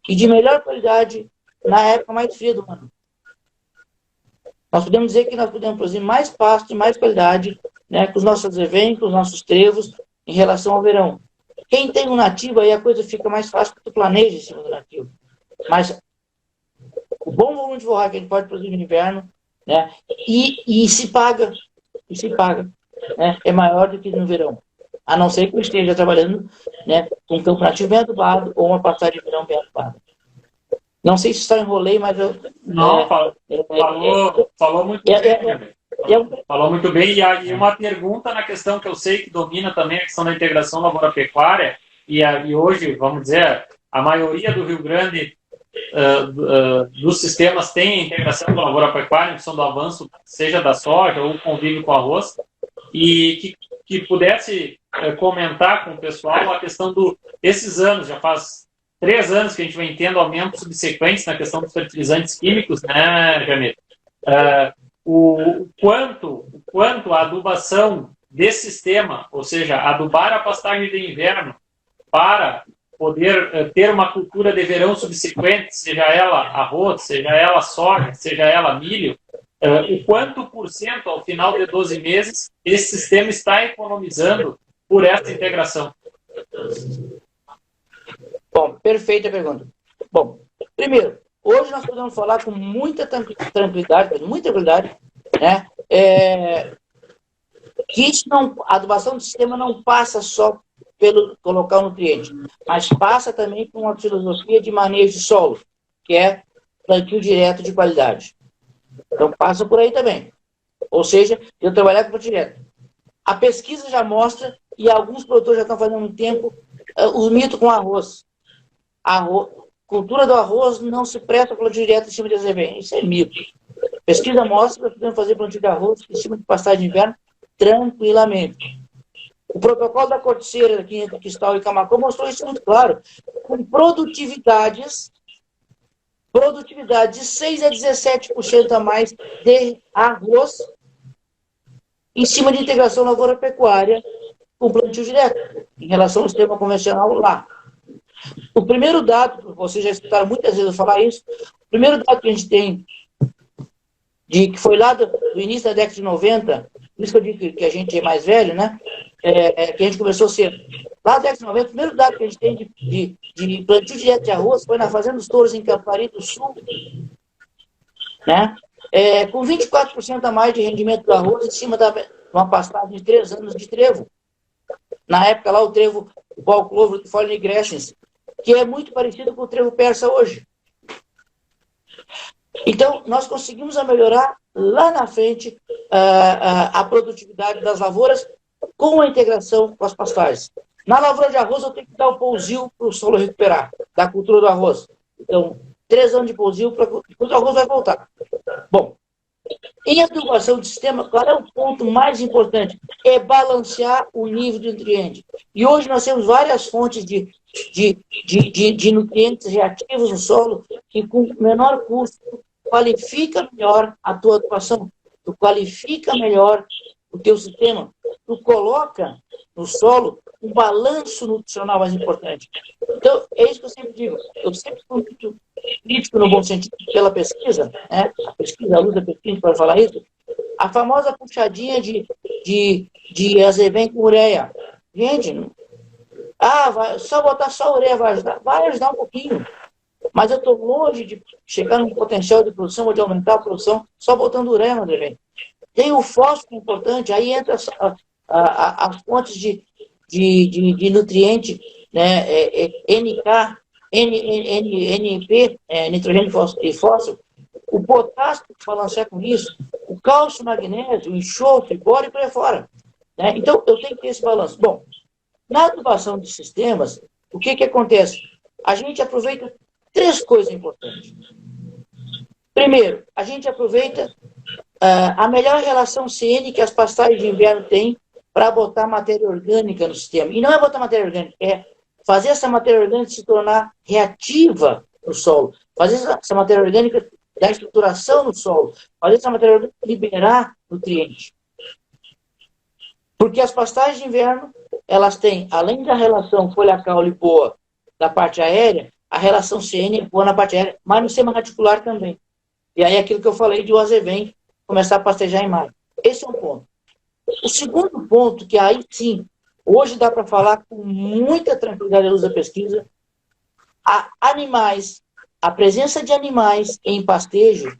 e de melhor qualidade na época mais fria do ano. Nós podemos dizer que nós podemos produzir mais pasto e mais qualidade, né, com os nossos azevém, com os nossos trevos, em relação ao verão. Quem tem um nativo, aí a coisa fica mais fácil, porque tu planeja em cima do nativo. Mas o bom volume de forragem que a gente pode produzir no inverno, né, e se paga, né, é maior do que no verão. A não ser que eu esteja trabalhando, né, com um campo nativo bem adubado ou uma pastagem de verão bem adubada. Não sei se só enrolei, mas eu... Não, falou muito bem. Falou muito bem. E uma pergunta na questão que eu sei que domina também a questão da integração lavoura-pecuária, e hoje, vamos dizer, a maioria do Rio Grande dos sistemas tem a integração com a lavoura-pecuária, em função do avanço, seja da soja ou convívio com arroz, e que pudesse comentar com o pessoal a questão esses anos, já faz 3 anos que a gente vem tendo aumentos subsequentes na questão dos fertilizantes químicos, né, Jamir? O quanto a adubação desse sistema, ou seja, adubar a pastagem de inverno para poder ter uma cultura de verão subsequente, seja ela arroz, seja ela soja, seja ela milho, o quanto por cento ao final de 12 meses esse sistema está economizando por essa integração? Bom, perfeita pergunta. Bom, primeiro, hoje nós podemos falar com muita tranquilidade, né, que a adubação do sistema não passa só pelo colocar o nutriente, mas passa também por uma filosofia de manejo de solo, que é plantio direto de qualidade. Então passa por aí também. Ou seja, eu trabalhar com plantio direto. A pesquisa já mostra, e alguns produtores já estão fazendo há muito tempo, o mito com arroz. Cultura do arroz não se presta plantio direto em cima de azevém. Isso é mito. A pesquisa mostra que nós podemos fazer plantio de arroz em cima de pastagem de inverno tranquilamente. O protocolo da corticeira aqui entre Cristal e Camacô mostrou isso muito claro. Com produtividades de 6 a 17% a mais de arroz em cima de integração lavoura-pecuária com plantio direto, em relação ao sistema convencional lá. O primeiro dado, vocês já escutaram muitas vezes eu falar isso, o primeiro dado que a gente tem, que foi lá do início da década de 90, por isso que eu digo que a gente é mais velho, né? Que a gente começou cedo. Lá na década de 90, o primeiro dado que a gente tem de plantio direto de arroz foi na Fazenda dos Touros, em Campari do Sul, né? Com 24% a mais de rendimento do arroz em cima de uma pastagem de 3 anos de trevo. Na época lá, o trevo, o pau clover de folha nigrescens, que é muito parecido com o trevo persa hoje. Então, nós conseguimos melhorar lá na frente a produtividade das lavouras com a integração com as pastagens. Na lavoura de arroz, eu tenho que dar o pousio para o solo recuperar, da cultura do arroz. Então, 3 anos de pousio para o arroz vai voltar. Bom, em adubação de sistema, qual é o ponto mais importante? É balancear o nível de nutriente. E hoje nós temos várias fontes de nutrientes reativos no solo que, com menor custo, qualifica melhor a tua adubação. Tu qualifica melhor o teu sistema. Tu coloca no solo um balanço nutricional mais importante. Então, é isso que eu sempre digo. Eu sempre sou muito crítico, no bom sentido, pela pesquisa, né? A pesquisa, a luz da pesquisa, para falar isso. A famosa puxadinha de azevém com ureia. Gente, só botar só ureia vai ajudar um pouquinho. Mas eu estou longe de chegar num potencial de produção ou de aumentar a produção só botando ureia no azevém. Tem o fósforo importante, aí entra as fontes de nutriente, né, NK, NP, nitrogênio e fósforo, o potássio tem que balancear com isso, o cálcio, o magnésio, o enxofre, bora e por aí fora. Né? Então, eu tenho que ter esse balanço. Bom, na adubação de sistemas, o que acontece? A gente aproveita 3 coisas importantes. Primeiro, a gente aproveita a melhor relação CN que as pastagens de inverno têm para botar matéria orgânica no sistema. E não é botar matéria orgânica, é fazer essa matéria orgânica se tornar reativa no solo, fazer essa matéria orgânica dar estruturação no solo, fazer essa matéria orgânica liberar nutrientes. Porque as pastagens de inverno, elas têm, além da relação folha-caule boa da parte aérea, a relação CN é boa na parte aérea, mas no sistema radicular também. E aí aquilo que eu falei de o azevém começar a pastejar em maio. Esse é um ponto. O segundo ponto, que aí sim, hoje dá para falar com muita tranquilidade à luz da pesquisa, a presença de animais em pastejo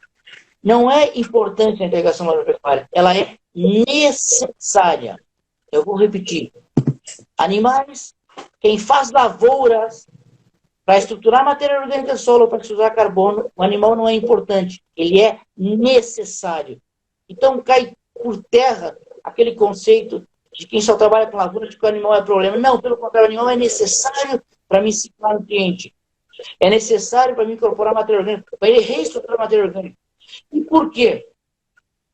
não é importante na integração agropecuária, ela é necessária. Eu vou repetir. Animais, quem faz lavouras para estruturar matéria orgânica do solo, para estruturar carbono, o animal não é importante, ele é necessário. Então cai por terra aquele conceito de quem só trabalha com lavoura de que o animal é problema. Não, pelo contrário, o animal é necessário para me ciclar nutriente. É necessário para me incorporar matéria orgânica, para ele reestruturar matéria orgânica. E por quê?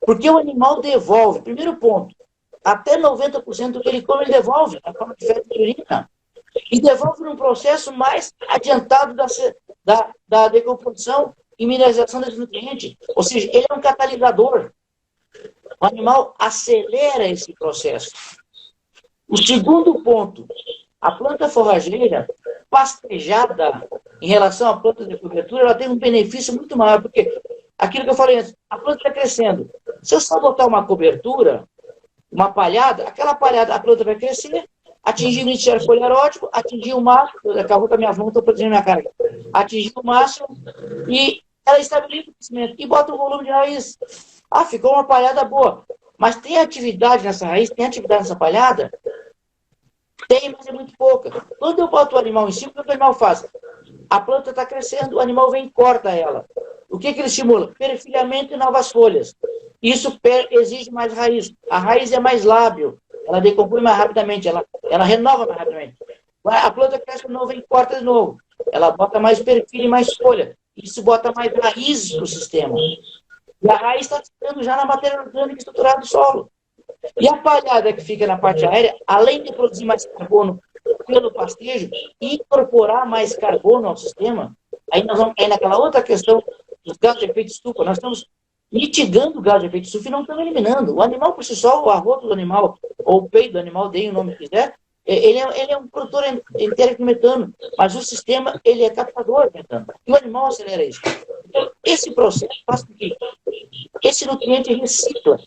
Porque o animal devolve, primeiro ponto, até 90% do que ele come, ele devolve na forma de feto de urina. E devolve num processo mais adiantado da decomposição e mineralização desse nutriente. Ou seja, ele é um catalisador. O animal acelera esse processo. O segundo ponto, a planta forrageira pastejada em relação à planta de cobertura, ela tem um benefício muito maior, porque aquilo que eu falei antes, a planta está crescendo. Se eu só botar uma cobertura, uma palhada, aquela palhada, a planta vai crescer, atingir o índice foliar ótimo, atingir o máximo, acabou com a minha mão, estou produzindo minha carga, atingir o máximo e ela estabiliza o crescimento e bota o volume de raiz. Ah, ficou uma palhada boa. Mas tem atividade nessa raiz? Tem atividade nessa palhada? Tem, mas é muito pouca. Quando eu boto o animal em cima, o que o animal faz? A planta está crescendo, o animal vem e corta ela. O que ele estimula? Perfilhamento e novas folhas. Isso exige mais raiz. A raiz é mais lábil. Ela decompõe mais rapidamente, ela renova mais rapidamente. A planta cresce de novo e corta de novo. Ela bota mais perfil e mais folha. Isso bota mais raízes para o sistema. E a raiz está ficando já na matéria orgânica estruturada do solo. E a palhada que fica na parte aérea, além de produzir mais carbono pelo pastejo e incorporar mais carbono ao sistema, aí nós vamos cair naquela outra questão dos gases de efeito estufa. Nós estamos mitigando o gás de efeito estufa e não estamos eliminando. O animal por si só, o arroto do animal, ou o peito do animal, deem o nome que quiser, ele é um produtor entérico de metano, mas o sistema ele é captador de metano. E o animal acelera isso. Então, esse processo faz com que esse nutriente recicla.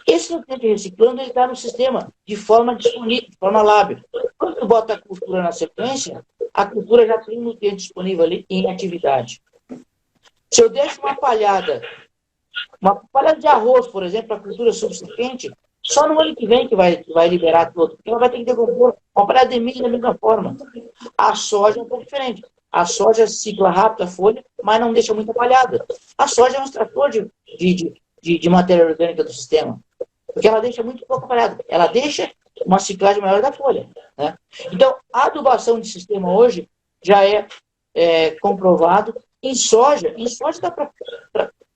Esse nutriente reciclando, ele está no sistema de forma disponível, de forma lábil. Quando tu bota a cultura na sequência, a cultura já tem um nutriente disponível ali em atividade. Se eu deixo uma palhada de arroz, por exemplo, para a cultura subsequente, só no ano que vem que vai liberar todo, porque ela vai ter que decompor uma palhada de milho da mesma forma. A soja é um pouco diferente. A soja cicla rápido a folha, mas não deixa muita palhada. A soja é um extrator de matéria orgânica do sistema, porque ela deixa muito pouca palhada. Ela deixa uma ciclagem maior da folha. Né? Então, a adubação de sistema hoje já é comprovado. Em soja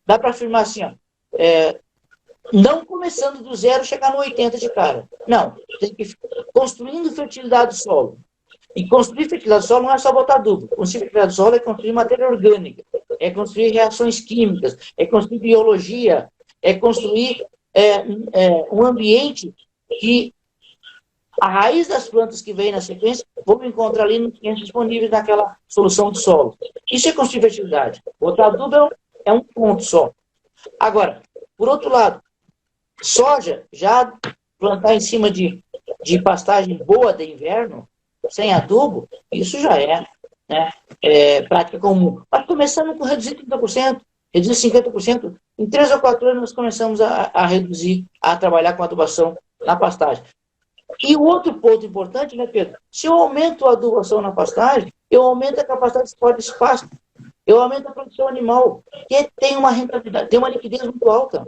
dá para afirmar assim, ó, não começando do zero, chegar no 80 de cara. Não, tem que ir construindo fertilidade do solo. E construir fertilidade do solo não é só botar adubo. Construir fertilidade do solo é construir matéria orgânica, é construir reações químicas, é construir biologia, é construir um ambiente que a raiz das plantas que vem na sequência vão encontrar ali nutrientes disponíveis naquela solução de solo. Isso é construir fertilidade. Botar adubo é um ponto só. Agora, por outro lado, soja, já plantar em cima de pastagem boa de inverno, sem adubo, isso já é prática comum. Mas começando com reduzir 30%, reduzir 50%, em 3 ou 4 anos nós começamos a reduzir, a trabalhar com adubação na pastagem. E o outro ponto importante, né, Pedro? Se eu aumento a adubação na pastagem, eu aumento a capacidade de suporte desse pasto. eu aumento a produção animal, que tem uma rentabilidade, tem uma liquidez muito alta.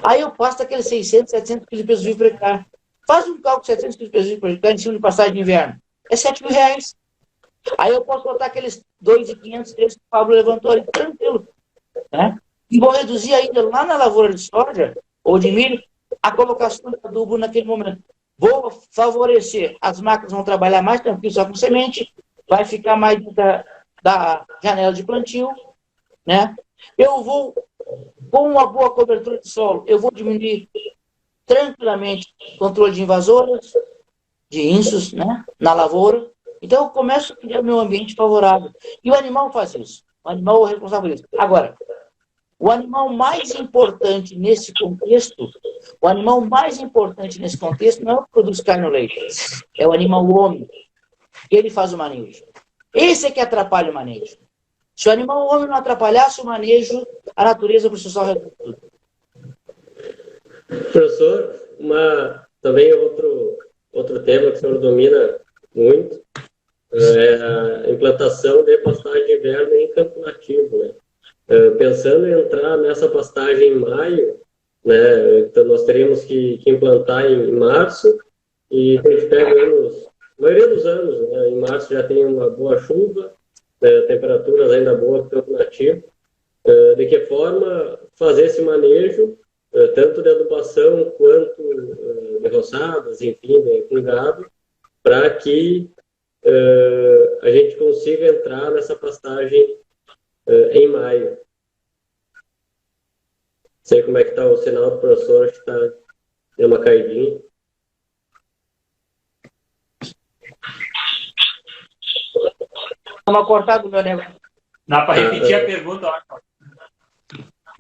Aí eu passo aqueles 600, 700 quilos de peso vivo por hectare. Faz um cálculo de 700 quilos de peso vivo por hectare em cima de passagem de inverno. É R$7.000. Aí eu posso botar aqueles 2.500, 3 que o Pablo levantou ali, tranquilo. Né? E vou reduzir ainda lá na lavoura de soja ou de milho a colocação de adubo naquele momento. Vou favorecer, as máquinas vão trabalhar mais tranquilo só com semente, vai ficar mais da janela de plantio, né? Eu vou, com uma boa cobertura de solo, eu vou diminuir tranquilamente o controle de invasoras, de insos, né, na lavoura. Então eu começo a criar meu ambiente favorável. E o animal faz isso. O animal é responsável por isso. Agora, o animal mais importante nesse contexto, não é o que produz carne ou leite, é o animal homem. Ele faz o manejo. Esse é que atrapalha o manejo. Se o animal homem não atrapalhasse o manejo, a natureza por si só resolve tudo. Professor, também outro tema que o senhor domina muito é a implantação de pastagem de inverno em campo nativo, né? Pensando em entrar nessa pastagem em maio, né, então nós teríamos que implantar em março, e a gente pega a maioria dos anos, né, em março já tem uma boa chuva, né, temperaturas ainda boas para o campo nativo. De que forma fazer esse manejo, tanto de adubação quanto de roçadas, enfim, com gado, para que a gente consiga entrar nessa pastagem em maio. Não sei como é que está o sinal do professor, acho que deu uma caidinha. Uma cortada do meu negócio. Dá para repetir a pergunta?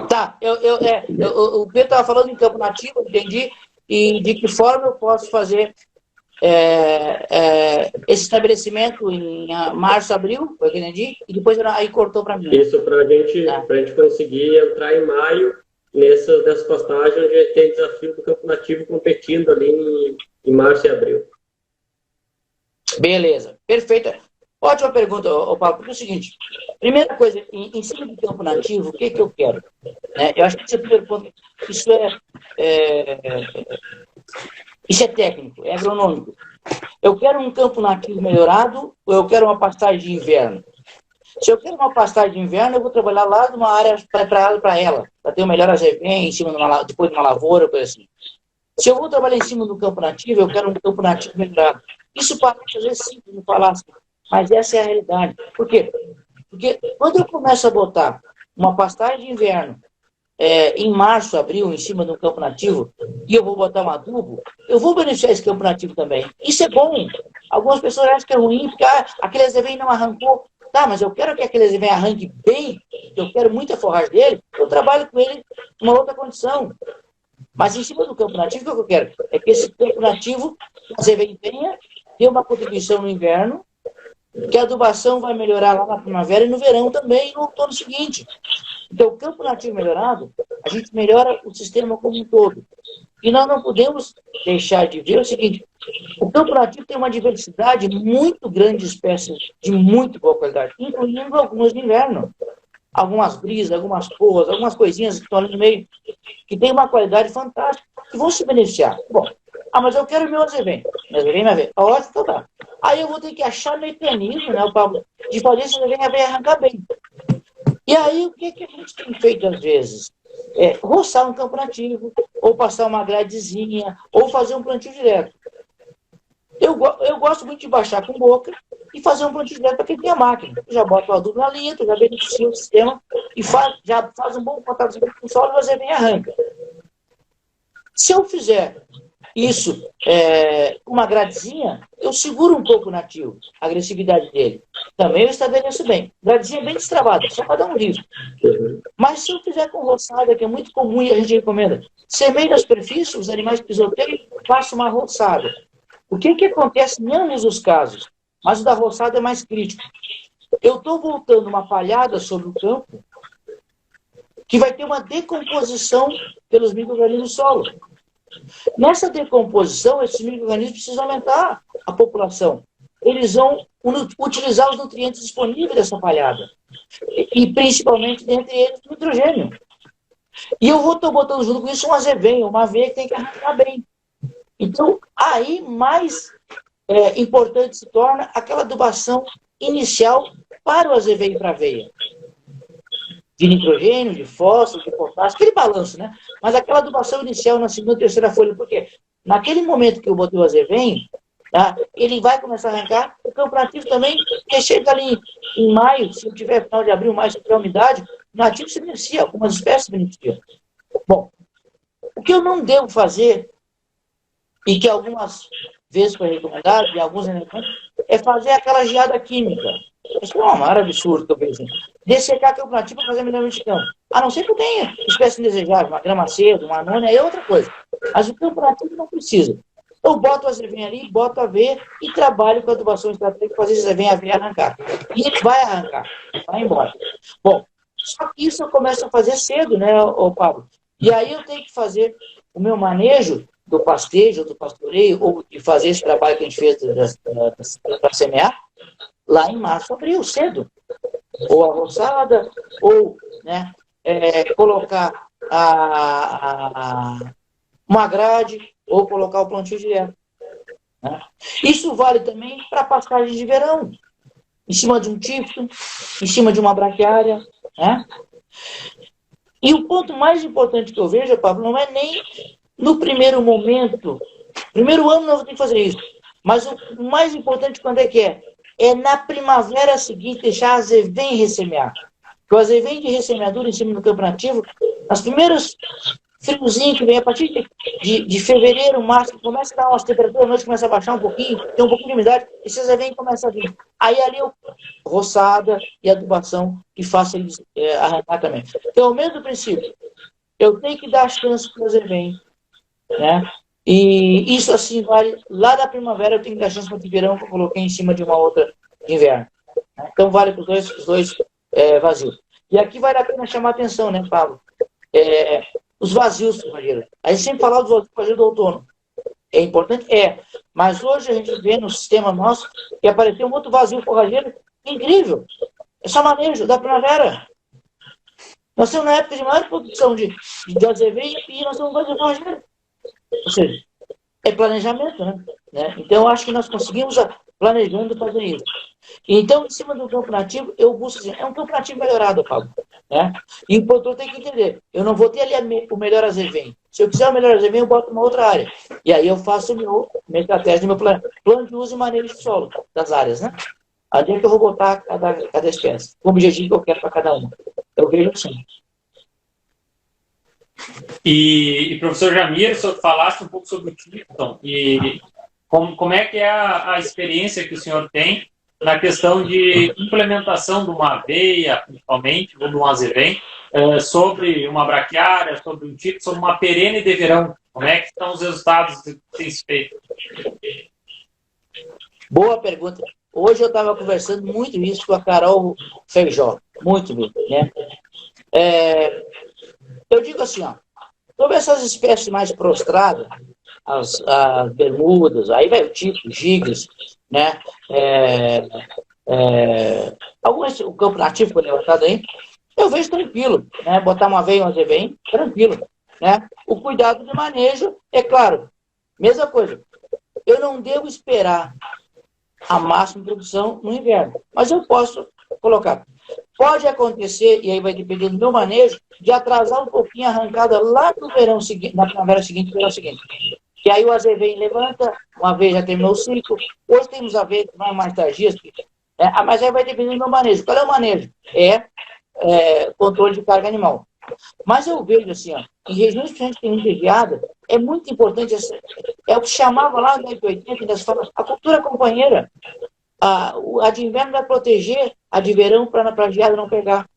Tá, o Pedro estava falando em campo nativo, entendi, e de que forma eu posso fazer esse estabelecimento em março, abril, eu entendi, e depois aí cortou para mim. Isso, para a gente conseguir entrar em maio nessa pastagem onde tem desafio do campo nativo competindo ali em março e abril. Beleza, perfeito. Ótima pergunta, Paulo, porque é o seguinte, primeira coisa, em cima do campo nativo, o que eu quero? Eu acho que esse é o primeiro ponto, isso é técnico, é agronômico. Eu quero um campo nativo melhorado ou eu quero uma pastagem de inverno? Se eu quero uma pastagem de inverno, eu vou trabalhar lá numa área preparada para ela, para ter um melhor azevém, depois de uma lavoura, coisa assim. Se eu vou trabalhar em cima do campo nativo, eu quero um campo nativo melhorado. Isso parece às vezes simples no palácio, mas essa é a realidade. Por quê? Porque quando eu começo a botar uma pastagem de inverno em março, abril, em cima do campo nativo, e eu vou botar um adubo, eu vou beneficiar esse campo nativo também. Isso é bom. Algumas pessoas acham que é ruim, porque aquele azevém não arrancou. Tá, mas eu quero que aquele azevém arranque bem, eu quero muita forragem dele, eu trabalho com ele numa outra condição. Mas em cima do campo nativo, o que eu quero? É que esse campo nativo, o azevém tenha, dê uma contribuição no inverno, que a adubação vai melhorar lá na primavera e no verão também, e no outono seguinte. Então, o campo nativo melhorado, a gente melhora o sistema como um todo. E nós não podemos deixar de ver o seguinte, o campo nativo tem uma diversidade muito grande de espécies de muito boa qualidade, incluindo algumas de inverno. Algumas brisas, algumas porras, algumas coisinhas que estão ali no meio, que tem uma qualidade fantástica, que vão se beneficiar. Bom, mas eu quero o meu azevém. Meu azevém vai ver. Ótimo, então tá. Aí eu vou ter que achar mecanismo, né, Pablo, de fazer esse azevém arrancar bem. E aí, o que a gente tem feito às vezes? Roçar um campo nativo, ou passar uma gradezinha, ou fazer um plantio direto. Eu gosto muito de baixar com boca e fazer um plantio direto para quem tem a máquina. Tu já bota o adubo na linha, tu já beneficia o sistema e já faz um bom contato com o solo e o azevém arranca. Se eu fizer isso com uma gradezinha, eu seguro um pouco o nativo, a agressividade dele. Também eu estabeleço bem. Gradezinha bem destravada, só para dar um risco. Mas se eu fizer com roçada, que é muito comum e a gente recomenda, semeio na superfície, os animais pisoteiam, faço uma roçada. O que acontece em ambos os casos? Mas o da roçada é mais crítico. Eu estou voltando uma palhada sobre o campo que vai ter uma decomposição pelos micro-organismos do solo. Nessa decomposição, esses micro-organismos precisam aumentar a população. eles vão utilizar os nutrientes disponíveis dessa palhada. E principalmente, dentre eles, o nitrogênio. E eu estou botando junto com isso um azevém, uma aveia que tem que arrancar bem. Então, aí mais importante se torna aquela adubação inicial para o azevém e para a aveia. De nitrogênio, de fósforo, de potássio, aquele balanço, né? Mas aquela adubação inicial na segunda e terceira folha, porque naquele momento que eu botei o azevém, tá, ele vai começar a arrancar, o campo nativo também, que chega ali em maio, se eu tiver final de abril, maio, se tiver umidade, o nativo se beneficia, algumas espécies se beneficiam. Bom, o que eu não devo fazer, e que algumas vezes foi recomendado, e alguns elementos, é fazer aquela geada química. Isso é uma mara absurda que eu vejo. Dessecar campo nativo para fazer melhoramento de campo. A não ser que eu tenha espécie indesejável, uma grama cedo, uma anônia, é outra coisa. Mas o campo nativo não precisa. Eu boto o azevém ali, boto a aveia e trabalho com a adubação estratégica para fazer esse azevém a aveia arrancar. E ele vai arrancar, vai embora. Bom, só que isso eu começo a fazer cedo, né, Pablo? E aí eu tenho que fazer o meu manejo do pastejo, do pastoreio, ou de fazer esse trabalho que a gente fez para semear, lá em março, abril, cedo. Ou a roçada, ou né, colocar uma grade, ou colocar o plantio direto. Né? Isso vale também para pastagem de verão, em cima de um típico, em cima de uma braquiária. Né? E o ponto mais importante que eu vejo, Pablo, não é nem no primeiro momento, primeiro ano nós vamos ter que fazer isso, mas o mais importante quando é que é na primavera seguinte deixar azevém ressemear. Porque o azevém de ressemeadura em cima do campo nativo, nas primeiras friozinho que vem a partir de fevereiro, março, começa a dar umas temperaturas, a noite começa a baixar um pouquinho, tem um pouquinho de umidade, esse azevém começa a vir. Aí ali eu roçada e adubação que faça eles arrancar também. Então, o mesmo princípio, eu tenho que dar chance para o azevém, né? E isso assim vale, lá da primavera eu tenho que dar chance para o de verão que eu coloquei em cima de uma outra de inverno. Né? Então vale para os dois vazios. E aqui vale a pena chamar a atenção, né, Pablo? Os vazios forrageiros. A gente sempre fala dos vazios forrageiros do outono. É importante? Mas hoje a gente vê no sistema nosso que apareceu um outro vazio forrageiro incrível. É só manejo da primavera. Nós estamos na época de maior produção de azevém e nós temos vazio forrageiro. Ou seja, é planejamento, né? Então, eu acho que nós conseguimos, planejando, fazer isso. Então, em cima do campo nativo, eu busco assim, é um campo nativo melhorado, Pablo. Né? E o produtor tem que entender, eu não vou ter ali o melhor azevém. Se eu quiser o melhor azevém, eu boto uma outra área. E aí eu faço minha estratégia do meu plano de uso e manejo de solo das áreas, né? Onde é que eu vou botar cada espécie? O objetivo que eu quero para cada uma. Eu vejo assim. E professor Jamir, o senhor falasse um pouco sobre o Tipton e como é que é a experiência que o senhor tem na questão de implementação de uma aveia, principalmente, ou de um azevém, sobre uma braquiária, sobre um Tipton, sobre uma perene de verão. Como é que estão os resultados que tem se feito? Boa pergunta. Hoje eu estava conversando muito isso com a Carol Feijó. Muito mesmo, né? Eu digo assim, sobre essas espécies mais prostradas, as bermudas, aí vai o tipo, gigas, né? O campo nativo foi levantado aí, eu vejo tranquilo, né? Botar uma aveia, um azevém, tranquilo, né? O cuidado de manejo, é claro, mesma coisa. Eu não devo esperar a máxima produção no inverno, mas eu posso colocar. Pode acontecer, e aí vai depender do meu manejo, de atrasar um pouquinho a arrancada lá no verão seguinte, na primavera seguinte, no verão seguinte. E aí o azevém levanta, uma vez já terminou o ciclo, hoje temos aveia que vai mais tardias, mas aí vai depender do meu manejo. Qual é o manejo? Controle de carga animal. Mas eu vejo assim, em regiões que a gente tem muita geada, é muito importante, é o que chamava lá no 80, a cultura companheira. A de inverno vai proteger a de verão para a geada não pegar.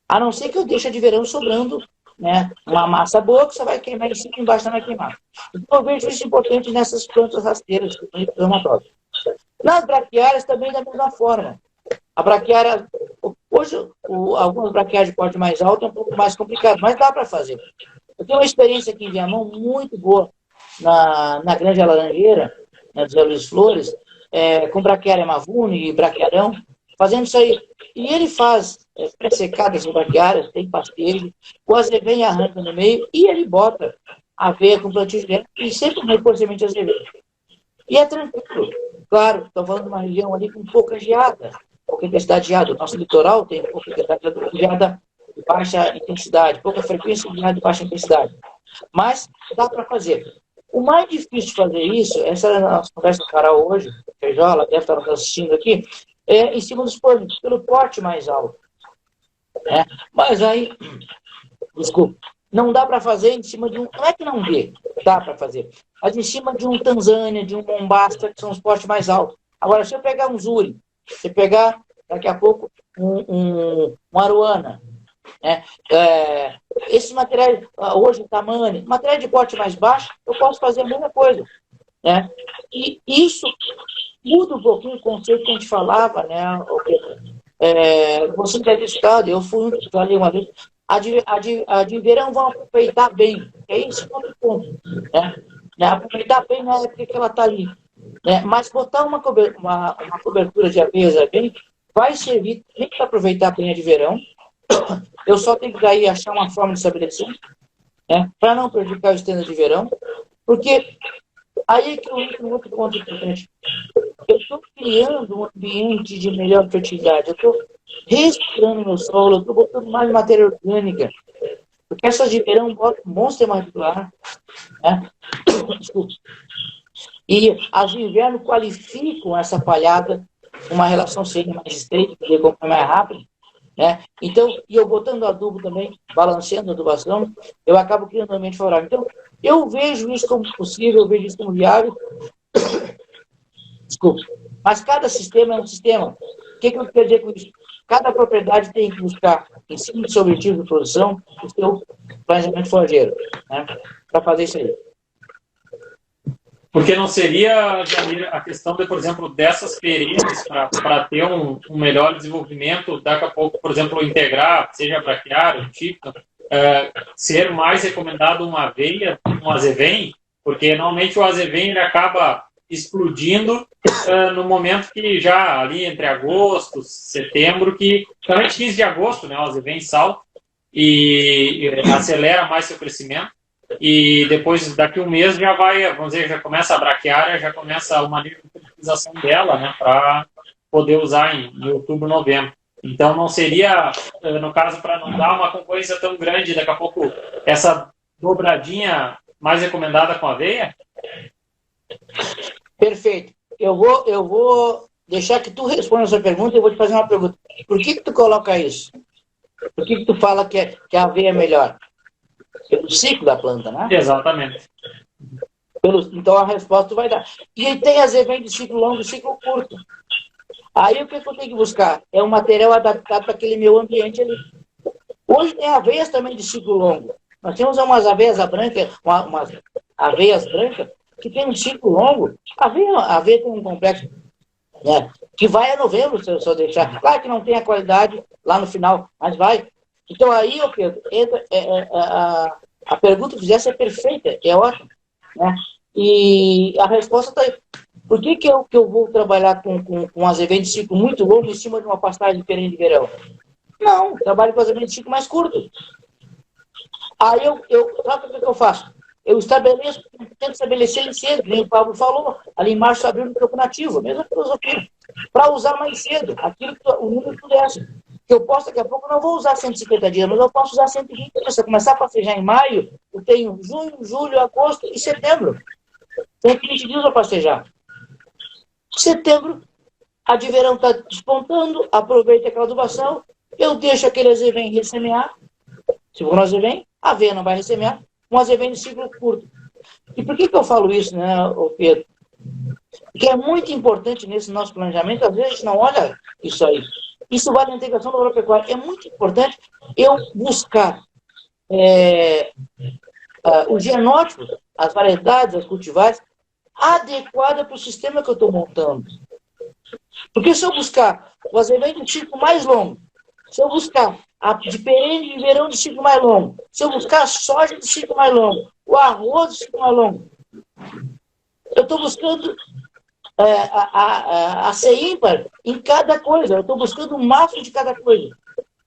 A não ser que eu deixe a de verão sobrando, né, uma massa boa que você vai queimar em cima e embaixo não vai queimar. Então eu vejo isso importante nessas plantas rasteiras reumatosas. Nas braquiárias também da mesma forma. A braquiária, hoje algumas braquiárias de porte mais alto é um pouco mais complicado, mas dá para fazer. Eu tenho uma experiência aqui em Viamão muito boa na Granja Laranjeira, né, dos Luiz Flores. com braquiária Mavune e braquiarão, fazendo isso aí. E ele faz pré-secadas braquiárias, tem pastejo, o azevém arranca no meio e ele bota aveia com plantio de grãos e sempre repõe semente de azevém. E é tranquilo. Claro, estou falando de uma região ali com pouca geada, pouca intensidade de geada. O nosso litoral tem pouca intensidade de geada de baixa intensidade, pouca frequência de geada de baixa intensidade. Mas dá para fazer. O mais difícil de fazer isso, essa é a nossa conversa com a Carol hoje, Feijó, ela deve estar nos assistindo aqui, é em cima dos pânicos, pelo porte mais alto. Né? Mas aí, desculpa, não dá para fazer em cima de um... Não é que não dá para fazer, mas em cima de um Tanzânia, de um Mombasa, que são os portes mais altos. Agora, se eu pegar um Zuri, se eu pegar, daqui a pouco, um Aruana, né? Esses materiais, hoje, tamanho, material de porte mais baixo, eu posso fazer a mesma coisa. Né? E isso muda um pouquinho o conceito que a gente falava, né? Você deve ter estado, eu falei uma vez, a de verão vão aproveitar bem. É isso que eu ponto. Né? Aproveitar bem na época que ela está ali. Né? Mas botar uma cobertura de aveias bem vai servir para aproveitar bem a de verão. Eu só tenho que daí achar uma forma de estabelecer, né? Para não prejudicar o estenda de verão, porque aí que eu entro no outro ponto importante. Eu estou criando um ambiente de melhor fertilidade, eu estou respirando meu solo, eu estou botando mais matéria orgânica, porque essas de verão botam um bom sistema radicular, né? Desculpa. E as de inverno qualificam essa palhada, uma relação seria mais estreita, poder comprar mais rápido. Né? Então, e eu botando adubo também, balanceando a adubação, eu acabo criando um ambiente favorável. Então, eu vejo isso como possível, eu vejo isso como viável. Desculpa. Mas cada sistema é um sistema. O que eu quero dizer com isso? Cada propriedade tem que buscar, em cima do seu objetivo de produção, o seu planejamento forrageiro, né? Para fazer isso aí. Porque não seria, Jamir, a questão de, por exemplo, dessas perenes para ter um melhor desenvolvimento, daqui a pouco, por exemplo, integrar, seja braquiária, tipo, ser mais recomendado uma aveia, um azevém, porque normalmente o azevém ele acaba explodindo no momento que já ali entre agosto, setembro, que realmente 15 de agosto, né, o azevém salta e acelera mais seu crescimento. E depois, daqui um mês, já vai, vamos dizer, já começa a braquiária, já começa uma utilização dela, né, para poder usar em outubro, novembro. Então, não seria, no caso, para não dar uma concorrência tão grande, daqui a pouco, essa dobradinha mais recomendada com aveia? Perfeito. Eu vou deixar que tu responda essa pergunta e eu vou te fazer uma pergunta. Por que tu coloca isso? Por que tu fala que a aveia é melhor? Pelo ciclo da planta, né? Exatamente. Então a resposta tu vai dar. E tem azevém de ciclo longo e ciclo curto. Aí o que eu tenho que buscar? É um material adaptado para aquele meu ambiente ali. Hoje tem aveias também de ciclo longo. Nós temos umas aveias brancas, umas aveias brancas que tem um ciclo longo. A aveia tem um complexo, né, que vai a novembro, se eu só deixar. Claro que não tem a qualidade lá no final, mas vai. Então aí, Pedro, a pergunta que fizesse é perfeita, é ótima, né? E a resposta está aí. Por que eu vou trabalhar com azevém de ciclo muito longo em cima de uma pastagem de perene de verão? Não, trabalho com azevém de ciclo mais curto. Aí sabe o que eu faço? Eu tento estabelecer ele cedo, como o Pablo falou, ali em março, abril, no campo nativo, a mesma filosofia, para usar mais cedo, aquilo que o número tudo é assim. Que eu posso, daqui a pouco, eu não vou usar 150 dias, mas eu posso usar 120 dias. Se eu começar a pastejar em maio, eu tenho junho, julho, agosto e setembro. 120 dias para pastejar. Setembro, a de verão está despontando, aproveita aquela adubação, eu deixo aquele azevém ressemear. Se for um azevém, a aveia não vai ressemear. Um azevém de ciclo curto. E por que eu falo isso, né, Pedro? Porque é muito importante nesse nosso planejamento, às vezes a gente não olha isso aí. Isso vale na integração da agropecuária. É muito importante eu buscar os genótipos, as variedades, as cultivares, adequadas para o sistema que eu estou montando. Porque se eu buscar o azevém de ciclo mais longo, se eu buscar a de perene de verão de ciclo mais longo, se eu buscar a soja de ciclo mais longo, o arroz de ciclo mais longo, eu estou buscando a ser ímpar em cada coisa. Eu estou buscando o máximo de cada coisa.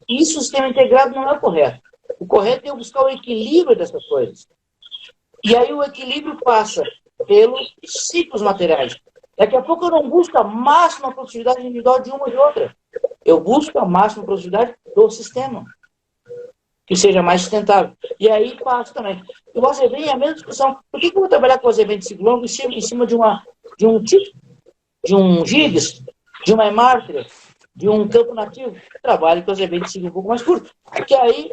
Isso, o sistema integrado não é o correto. O correto é eu buscar o equilíbrio dessas coisas. E aí o equilíbrio passa pelos ciclos materiais. Daqui a pouco eu não busco a máxima produtividade individual de uma ou de outra. Eu busco a máxima produtividade do sistema, que seja mais sustentável. E aí passa também. E o Azevedo é a mesma discussão. Por que eu vou trabalhar com o Azevedo de ciclo longo em cima de um tipo, de um GIGS, de uma hemártria, de um campo nativo? Trabalho com o Azevedo de ciclo um pouco mais curto. Porque aí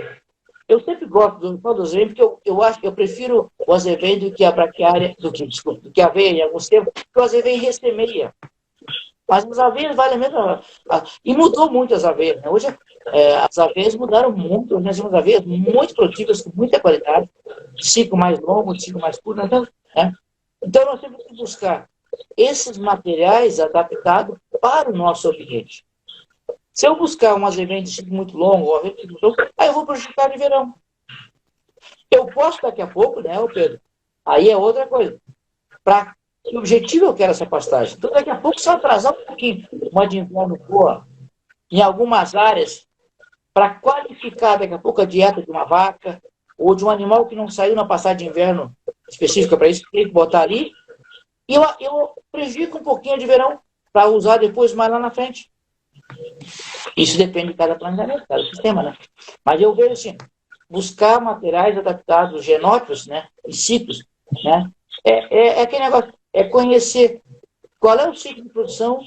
eu sempre gosto do Azevedo, porque eu acho que eu prefiro o Azevedo que a braquiária, do que a aveia em alguns tempos, porque o Azevedo ressemeia. Mas as aveias valem a mesma. E mudou muito as aveias. Né? Hoje as aveias mudaram muito. Nós temos aveias muito produtivas, com muita qualidade, de ciclo mais longo, de ciclo mais curto. Então nós temos que buscar esses materiais adaptados para o nosso ambiente. Se eu buscar um azevedo de ciclo muito longo, ou de ciclo longo, aí eu vou prejudicar de verão. Eu posso daqui a pouco, né, Pedro? Aí é outra coisa. Para que objetivo eu quero essa pastagem? Então, daqui a pouco, se eu atrasar um pouquinho uma de inverno boa, em algumas áreas, para qualificar daqui a pouco a dieta de uma vaca, ou de um animal que não saiu na pastagem de inverno específica para isso, tem que botar ali, e eu prejudico um pouquinho de verão para usar depois mais lá na frente. Isso depende de cada planejamento, cada sistema, né? Mas eu vejo assim, buscar materiais adaptados, genótipos, né, e ciclos, né? É aquele negócio, é conhecer qual é o ciclo de produção,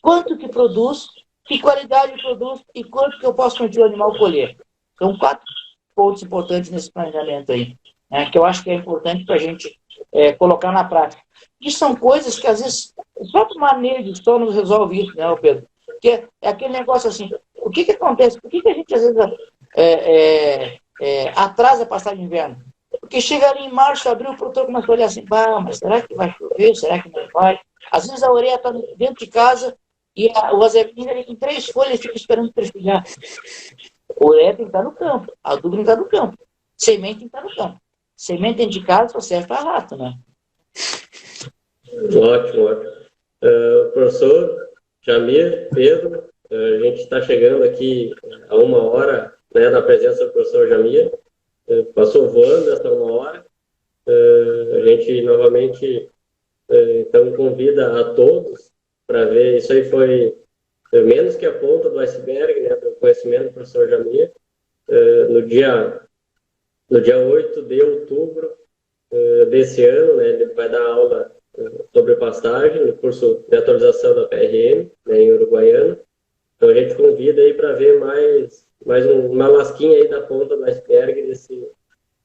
quanto que produz, que qualidade produz e quanto que eu posso permitir o animal colher. São 4 pontos importantes nesse planejamento aí, né, que eu acho que é importante para a gente colocar na prática. E são coisas que, às vezes, o próprio manejo de sono resolve isso, né, Pedro? Porque é aquele negócio assim, o que acontece? Por que a gente, às vezes, atrasa a passagem de inverno? Porque chega ali em março, abril, o produtor começa a olhar assim, mas será que vai chover? Será que não vai? Às vezes a orelha está dentro de casa e o azevinho ali com 3 folhas e fica esperando trespilhar. A orelha tem que estar no campo, a adubo tem que estar no campo, semente tem que estar no campo. Semente dentro de casa só serve para rato, né? Ótimo. Professor Jamir, Pedro, a gente está chegando aqui a 1 hora, né, da presença do professor Jamir. Passou voando essa 1 hora. A gente novamente então convida a todos para ver. Isso aí foi menos que a ponta do iceberg, né, do conhecimento do professor Jamir. No dia 8 de outubro desse ano, né, ele vai dar aula sobre pastagem no curso de atualização da PRM, né, em Uruguaiana. Então a gente convida aí para ver mais uma lasquinha aí da ponta do iceberg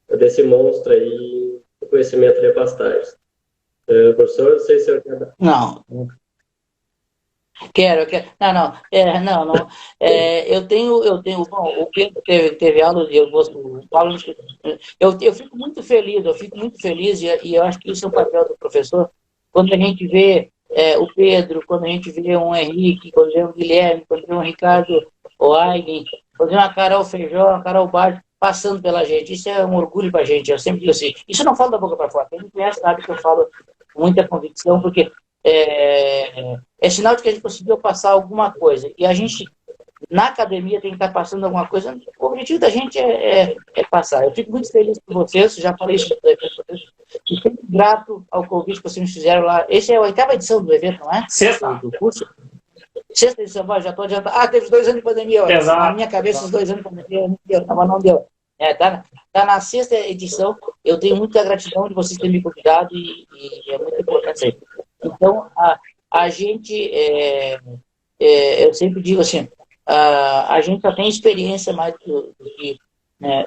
desse monstro aí do conhecimento de pastagens. Professor, não sei se o senhor quer dar. Não. Quero. Não. Eu tenho. Bom, o Pedro teve aula e eu fico muito feliz, e eu acho que isso é o papel do professor, quando a gente vê o Pedro, quando a gente vê um Henrique, quando vê um Guilherme, quando vê um Ricardo Oaigen, quando vê uma Carol Feijó, uma Carol Bard passando pela gente. Isso é um orgulho para a gente. Eu sempre digo assim, isso não falo da boca para fora. Quem me conhece sabe que eu falo com muita convicção, porque é sinal de que a gente conseguiu passar alguma coisa. E a gente, na academia, tem que estar passando alguma coisa. O objetivo da gente é passar. Eu fico muito feliz por vocês, já falei isso no evento para vocês, e fico grato ao convite que vocês me fizeram lá. Essa é a 8ª edição do evento, não é? Sexta. Do curso. 6ª edição, já estou adiantado. Teve 2 anos de pandemia. Olha. Na minha cabeça, os 2 anos de pandemia não deu. Tá na 6ª edição. Eu tenho muita gratidão de vocês terem me convidado e é muito importante isso aí. Então, a gente, eu sempre digo assim, a gente só tem experiência mais do que... Né,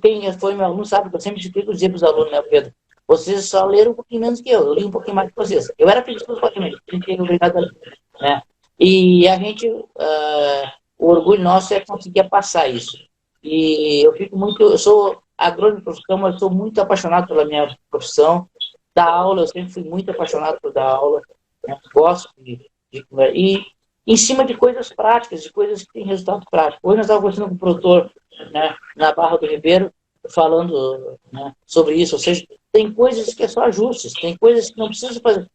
quem foi meu aluno sabe que eu sempre dizer para os alunos, né, Pedro? Vocês só leram um pouquinho menos que eu li um pouquinho mais que vocês. Eu era preguiçoso para mim, obrigado a ler, né? E a gente, o orgulho nosso é conseguir passar isso. E eu sou agrônomo de profissão, mas eu sou muito apaixonado pela minha profissão. Da aula, eu sempre fui muito apaixonado por dar aula, né? Gosto e em cima de coisas práticas, de coisas que têm resultado prático. Hoje nós estávamos conversando com o produtor, né, na Barra do Ribeiro, falando, né, sobre isso. Ou seja, tem coisas que é só ajustes, tem coisas que não precisa fazer.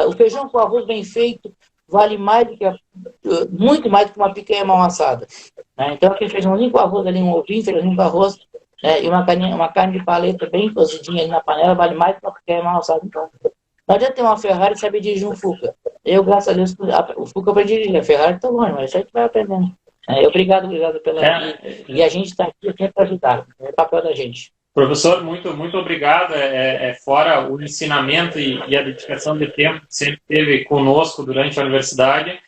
O feijão com arroz bem feito vale mais do que muito mais do que uma picanha mal assada. Né? Então, aquele feijãozinho com arroz ali, um ovinho, feijãozinho com arroz, e uma carne de paleta bem cozidinha ali na panela, vale mais do que uma picanha mal assada. Então, não adianta ter uma Ferrari e saber dirigir um Fuca. Eu, graças a Deus, o Fuca eu aprendi a dirigir. A Ferrari está longe, mas isso a gente vai aprendendo. Obrigado pela... E a gente está aqui sempre para ajudar. É o papel da gente. Professor, muito obrigado. Fora o ensinamento e a dedicação de tempo que sempre teve conosco durante a universidade,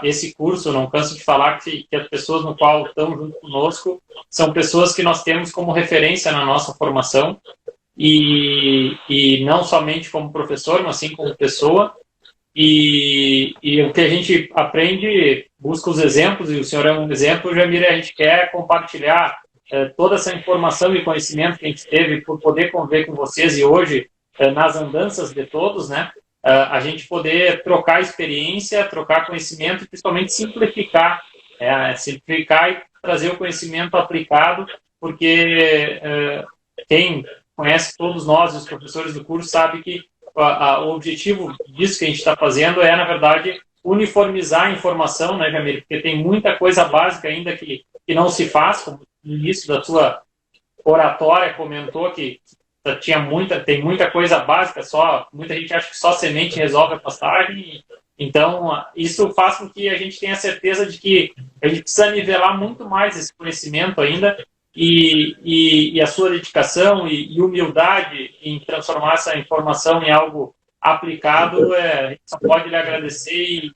esse curso, não canso de falar que as pessoas no qual estão junto conosco são pessoas que nós temos como referência na nossa formação, e não somente como professor, mas sim como pessoa. E o que a gente aprende, busca os exemplos, e o senhor é um exemplo, Jamir, a gente quer compartilhar toda essa informação e conhecimento que a gente teve por poder conviver com vocês, e hoje, nas andanças de todos, né, a gente poder trocar experiência, trocar conhecimento e principalmente simplificar e trazer o conhecimento aplicado, porque quem conhece todos nós, os professores do curso, sabe que o objetivo disso que a gente está fazendo na verdade, uniformizar a informação, né, Jamir? Porque tem muita coisa básica ainda que não se faz, como no início da sua oratória comentou que tem muita coisa básica, muita gente acha que só semente resolve a pastagem. Então, isso faz com que a gente tenha certeza de que a gente precisa nivelar muito mais esse conhecimento ainda, e a sua dedicação e humildade em transformar essa informação em algo aplicado, a gente só pode lhe agradecer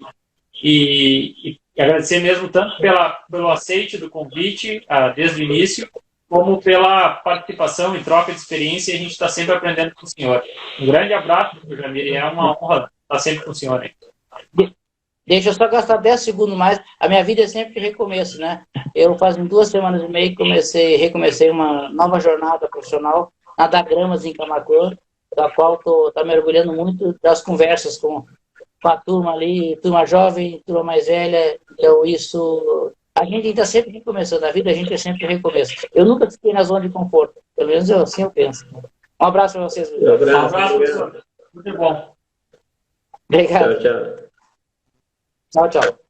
e agradecer mesmo tanto pelo aceite do convite desde o início, como pela participação e troca de experiência, e a gente está sempre aprendendo com o senhor. Um grande abraço, Jamir, e é uma honra estar sempre com o senhor aí. Deixa eu só gastar 10 segundos mais. A minha vida é sempre recomeço, né? Eu faz 2 semanas e meia recomecei uma nova jornada profissional na Dagramas, em Camaquã, da qual estou mergulhando muito das conversas com a turma ali, turma jovem, turma mais velha. Então, isso... A gente está sempre recomeçando. A vida a gente é sempre recomeço. Eu nunca fiquei na zona de conforto. Pelo menos assim eu penso. Um abraço para vocês. Um abraço, professor. Muito bom. Obrigado. Tchau, tchau. Tchau, tchau.